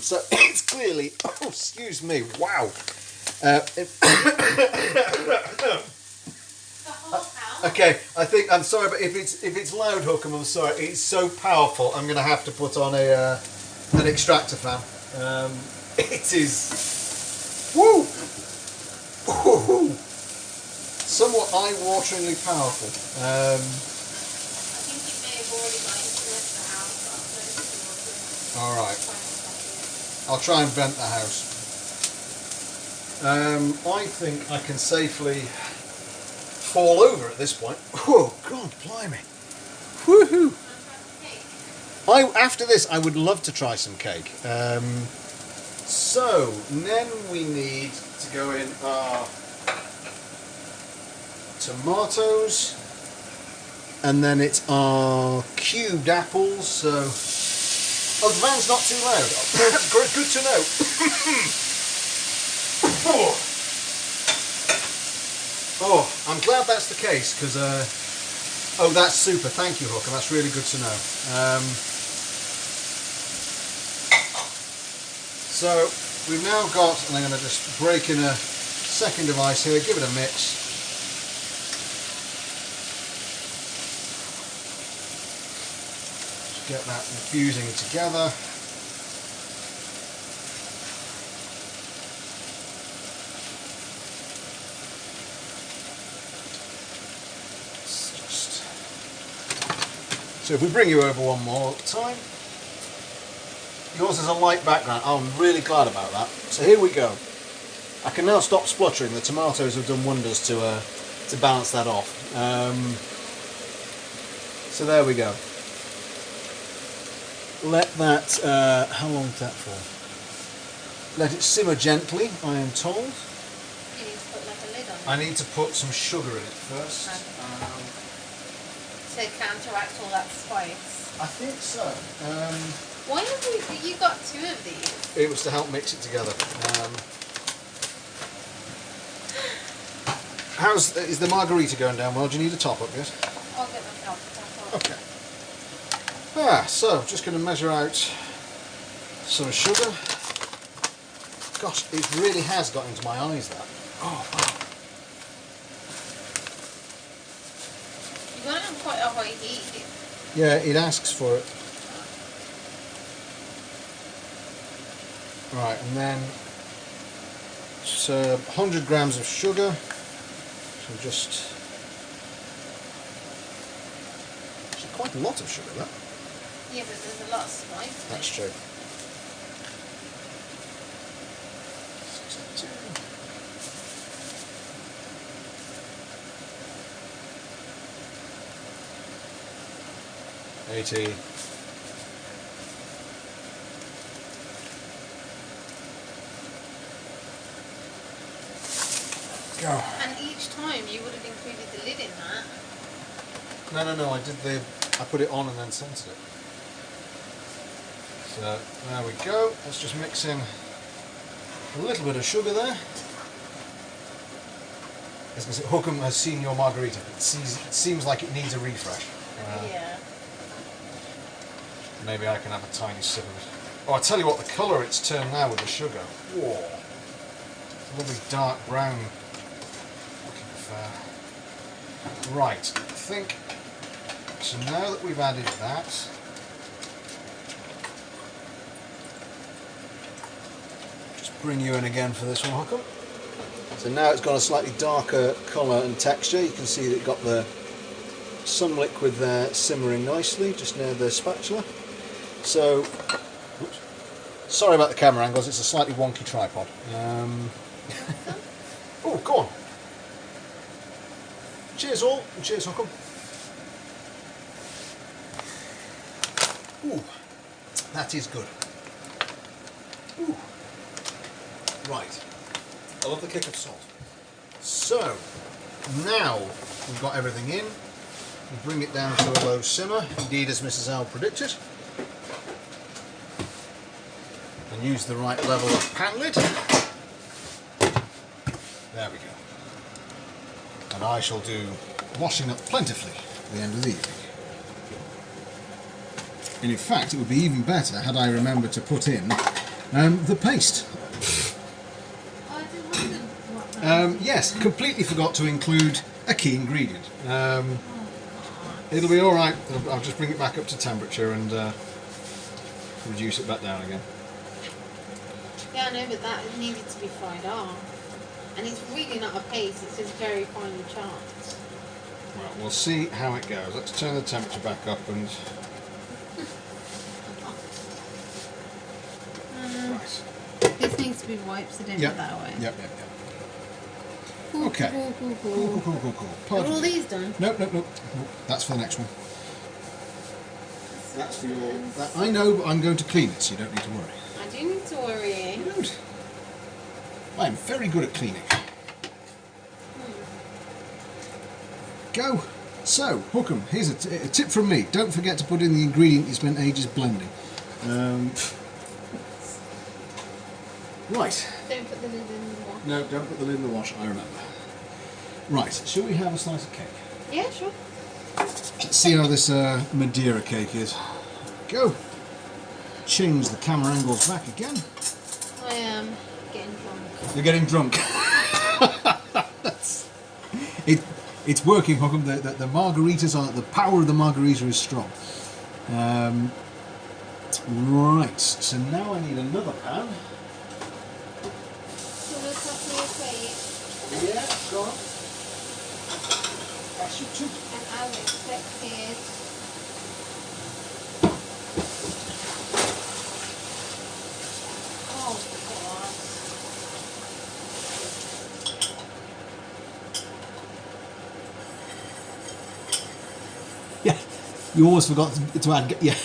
So it's clearly... Oh, excuse me. Wow. Okay, I'm sorry, but if it's loud, Hookham, I'm sorry. It's so powerful. I'm going to have to put on an extractor fan. It is... Woo! Woo! Somewhat eye-wateringly powerful. I think it may have already got into the house. Alright. I'll try and vent the house. I think I can safely fall over at this point. Oh, God, blimey. Woohoo! After this, I would love to try some cake. So, then we need to go in our tomatoes, and then it's our cubed apples. So, oh, the van's not too loud. Good to know. Oh, I'm glad that's the case because. Oh, that's super. Thank you, Hooker. That's really good to know. So we've now got, and I'm going to just break in a second device here, give it a mix. Just get that infusing together. So if we bring you over one more time. Yours is a light background. Oh, I'm really glad about that. So here we go. I can now stop spluttering. The tomatoes have done wonders to balance that off. So there we go. Let that, how long is that for? Let it simmer gently, I am told. You need to put like a lid on it. I need to put some sugar in it first. To counteract all that spice. I think so. Why have you got two of these? It was to help mix it together. Is the margarita going down well? Do you need a top up yet? I'll get myself a top up. Okay. So just going to measure out some sugar. Gosh, it really has got into my eyes, that. Oh, wow. You're going to have quite a high heat. Yeah, it asks for it. Right, and then it's 100 grams of sugar. So just... It's quite a lot of sugar, that. Yeah, but there's a lot of spice. That's true. 62. 80. Go. And each time you would have included the lid in that. No, I put it on and then censored it. So there we go. Let's just mix in a little bit of sugar there. As I said, Hookham has seen your margarita. It seems like it needs a refresh. Yeah. Maybe I can have a tiny sip of it. Oh, I tell you what, the colour it's turned now with the sugar. Whoa. It's a lovely dark brown looking affair. Right, I think, so now that we've added that, just bring you in again for this one, Hookham. So now it's got a slightly darker colour and texture. You can see that it got some liquid there simmering nicely just near the spatula. So, oops, sorry about the camera angles, it's a slightly wonky tripod. Oh, go on. Cheers all, and cheers Hookham. Ooh, that is good. Ooh. Right, I love the kick of salt. So, now we've got everything in, we bring it down to a low simmer, indeed as Mrs. L predicted. And use the right level of pan lid. There we go. And I shall do washing up plentifully at the end of the evening. And in fact, it would be even better had I remembered to put in the paste. I did wonder what that Yes, completely forgot to include a key ingredient. It'll be alright, I'll just bring it back up to temperature and reduce it back down again. Yeah, I know, but that needed to be fried off. And it's really not a paste, it's just very finely chopped. Right, we'll see how it goes. Let's turn the temperature back up and... Right. This needs to be wiped, so don't Yep. put that away. Yep. Okay. Cool. Are Pardon all me. these done? Nope. That's for the next one. That's for your... I know, but I'm going to clean it, so you don't need to worry. I do need to worry. Good. I'm very good at cleaning. Go. So, Hookham, here's a tip from me. Don't forget to put in the ingredient you spent ages blending. Right. Don't put the lid in the wash. No, don't put the lid in the wash, I remember. Right, shall we have a slice of cake? Yeah, sure. Let's see how this Madeira cake is. Go. Change the camera angles back again. I am getting drunk. You're getting drunk. It's working, Hookham. The margaritas are, the power of the margarita is strong. Right, so now I need another pan. So we'll cut me a plate. Yeah, go on. That's your two. And as expected, oh god. Yeah, you always forgot to add. Yeah,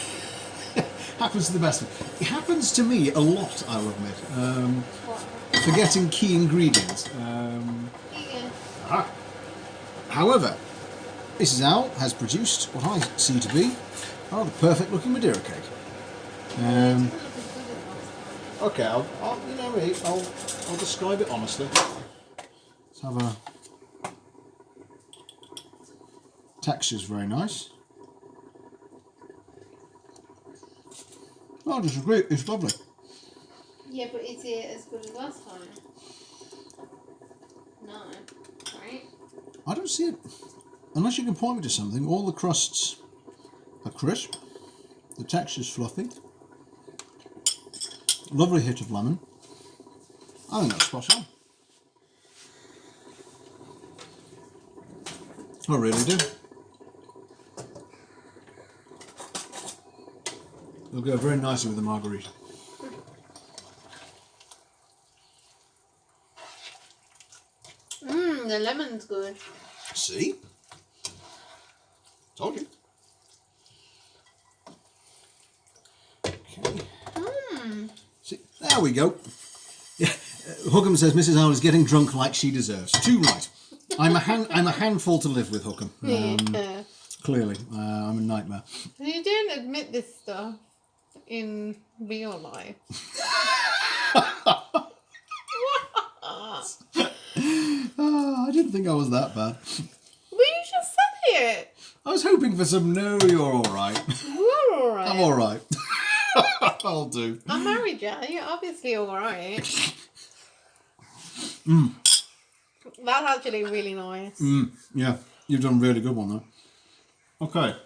happens to the best of us. It happens to me a lot, I'll admit. What? Forgetting key ingredients. Yeah. Aha. However, Mrs. Owl has produced what I see to be a rather perfect looking Madeira cake. Okay, I'll describe it honestly. Let's have a... Texture's very nice. Oh, I disagree, it's lovely. Yeah, but is it as good as last time? No. Right? I don't see it. Unless you can point me to something, all the crusts are crisp. The texture's fluffy. Lovely hit of lemon. I think that's spot on. I really do. It'll go very nicely with the margarita. The lemon's good. See? Told you. Okay. See, there we go. Yeah, Hookham says Mrs. Howell is getting drunk like she deserves. Too right. I'm a handful to live with, Hookham. Yeah. Clearly, I'm a nightmare. You don't admit this stuff in real life. Oh, I didn't think I was that bad. But you just said it. I was hoping for some. No, you're all right. You're alright. I'm all right. I'll do. I'm married, yeah. You're obviously alright. That's actually really nice. Yeah, you've done a really good one though. Okay.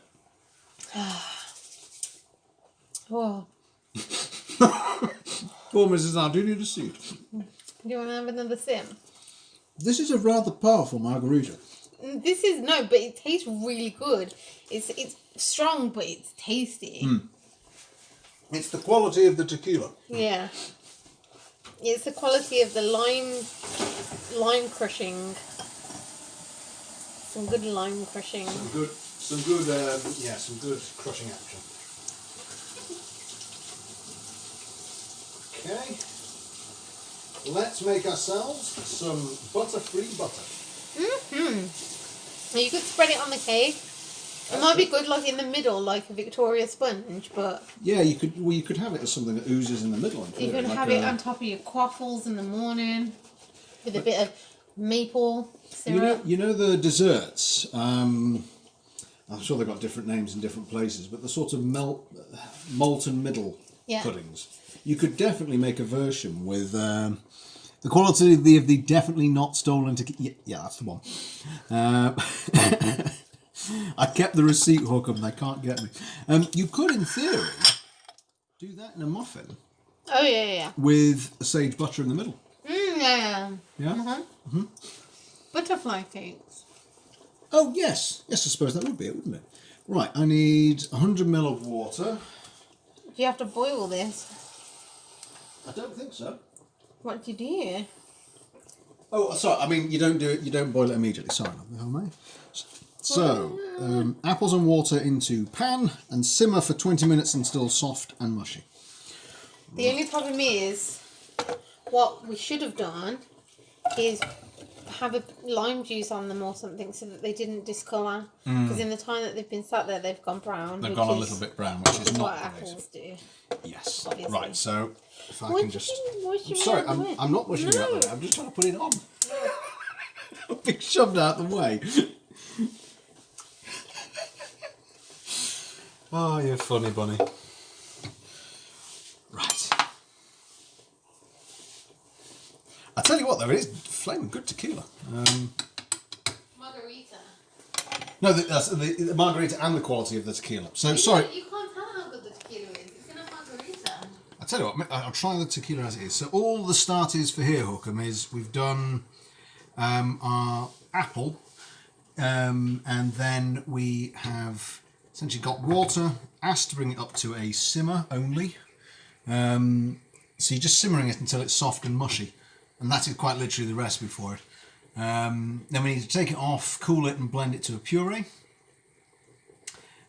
Oh. Poor Mrs. Howell, do you need a seat? Do you want to have another sip? This is a rather powerful margarita. This is no, but it tastes really good. It's strong, but it's tasty. It's the quality of the tequila. Yeah, it's the quality of the lime crushing. Some good lime crushing. Some good crushing action. Okay. Let's make ourselves some butter-free butter. You could spread it on the cake. It might be good, like in the middle, like a Victoria sponge, but Yeah, you could have it as something that oozes in the middle. you can have it on top of your quaffles in the morning with a bit of maple syrup. You know the desserts. I'm sure they've got different names in different places, but the sort of molten middle puddings. You could definitely make a version with the quality of the definitely not stolen tequila. Yeah, that's the one. I kept the receipt, Hookham. They can't get me. You could, in theory, do that in a muffin. Oh yeah. With a sage butter in the middle. Yeah. Yeah. Butterfly cakes. Oh yes, I suppose that would be it, wouldn't it? Right, I need 100 ml of water. Do you have to boil this? I don't think so. What do you do? Oh, sorry. I mean, you don't do it. You don't boil it immediately. Sorry, mate. So, apples and water into pan and simmer for 20 minutes until soft and mushy. The only problem is, what we should have done is have a lime juice on them or something so that they didn't discolour. Because in the time that they've been sat there, they've gone brown. They've gone a little bit brown, which is what not apples do. Yes. Obviously. Right. So, if I Why can did just. you wash your Sorry, hand away? I'm not washing it out there. I'm just trying to put it on. I'm being shoved out the way. Oh, you're funny, bunny. Right. I tell you what, though, it is flaming good tequila. Margarita. No, that's the margarita and the quality of the tequila. So, sorry. You can't tell how good the tequila is. It's in a margarita. I tell you what, I'll try the tequila as it is. So, all the starters for here, Hookham, is we've done our apple, and then we have essentially got water, asked to bring it up to a simmer only. So you're just simmering it until it's soft and mushy. And that is quite literally the recipe for it. Then we need to take it off, cool it and blend it to a puree.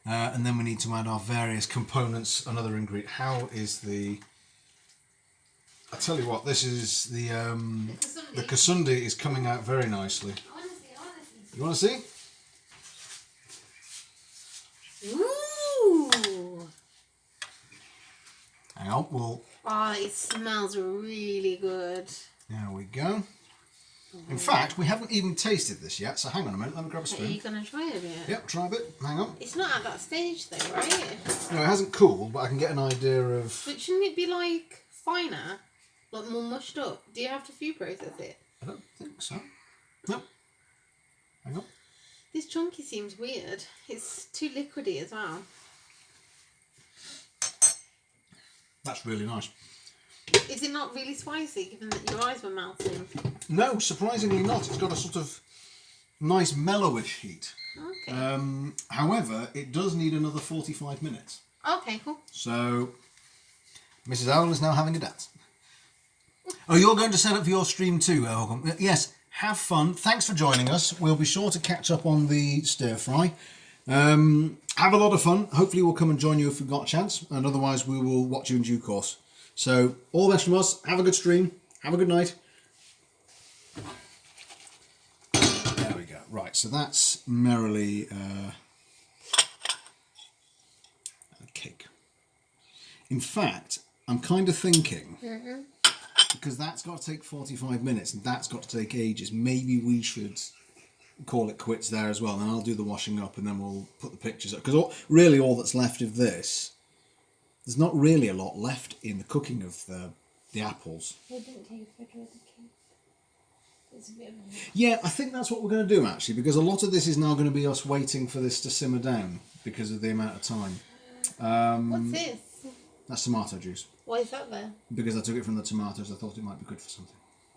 And then we need to add our various components, another ingredient. How is the... I tell you what, this is the Kasundi is coming out very nicely. I want to see. You want to see? Ooh! Hang on, we'll... Oh, it smells really good. There we go. In fact, we haven't even tasted this yet, so hang on a minute, let me grab a Are spoon. you going to try it a bit? Yep, try a bit. Hang on. It's not at that stage though, right? No, it hasn't cooled, but I can get an idea of... But shouldn't it be like finer? Like more mushed up. Do you have to food process it? I don't think so. No. Hang on. This chunky seems weird. It's too liquidy as well. That's really nice. Is it not really spicy, given that your eyes were melting? No, surprisingly not. It's got a sort of nice mellowish heat. Okay. However, it does need another 45 minutes. Okay, cool. So, Mrs. Owl is now having a dance. Oh, you're going to set up for your stream too, Håkon? Yes, have fun. Thanks for joining us. We'll be sure to catch up on the stir fry. Have a lot of fun. Hopefully we'll come and join you if we've got a chance, and otherwise we will watch you in due course. So, all the best from us. Have a good stream. Have a good night. There we go. Right, so that's merrily a cake. In fact, I'm kind of thinking, because that's got to take 45 minutes and that's got to take ages, maybe we should call it quits there as well. And then I'll do the washing up and then we'll put the pictures up. Because really all that's left of this, there's not really a lot left in the cooking of the apples. We didn't take a photo of the cake. It's a bit of a... Yeah, I think that's what we're going to do actually, because a lot of this is now going to be us waiting for this to simmer down because of the amount of time. What's this? That's tomato juice. Why is that there? Because I took it from the tomatoes, I thought it might be good for something.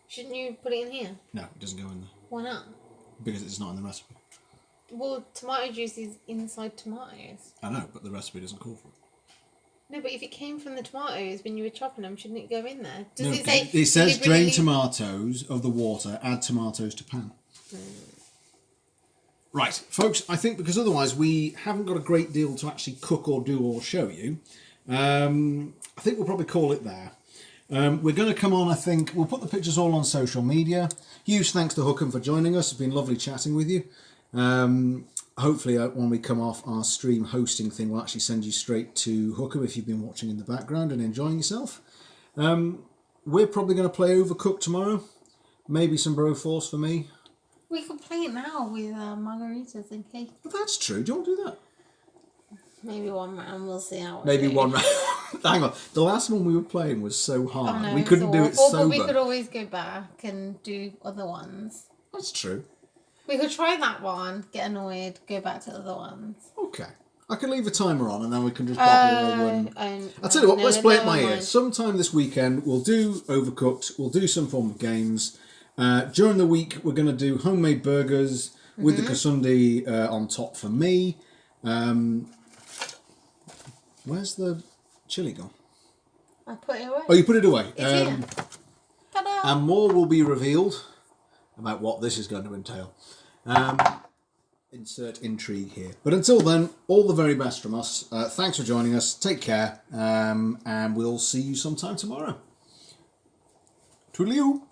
Shouldn't you put it in here? No, it doesn't go in there. Why not? Because it's not in the recipe. Well, tomato juice is inside tomatoes. I know, but the recipe doesn't call for it. No, but if it came from the tomatoes when you were chopping them, shouldn't it go in there? Does No, it say... it says drain deliberately- tomatoes of the water, add tomatoes to pan. Right, folks, I think because otherwise we haven't got a great deal to actually cook or do or show you, I think we'll probably call it there. We're going to come on, I think, we'll put the pictures all on social media. Huge thanks to Håkon for joining us. It's been lovely chatting with you. Hopefully when we come off our stream hosting thing, we'll actually send you straight to Håkon if you've been watching in the background and enjoying yourself. We're probably going to play Overcooked tomorrow. Maybe some Broforce for me. We could play it now with margaritas and cake. But that's true. Do you want to do that? Maybe one round, we'll see how it Maybe goes. one round. Hang on. The last one we were playing was so hard. I know, We it's couldn't do it awful, sober. But we could always go back and do other ones. That's true. We could try that one, get annoyed, go back to other ones. Okay. I can leave a timer on and then we can just bottle over and... I'll tell you what, let's play it by ear. Sometime this weekend we'll do Overcooked, we'll do some form of games. During the week we're going to do homemade burgers with the Kasundi on top for me. Where's the chili gone? I put it away. Oh, you put it away. It's here. Ta-da! And more will be revealed about what this is going to entail. Insert intrigue here. But until then, all the very best from us. Thanks for joining us. Take care. And we'll see you sometime tomorrow. Toodaloo.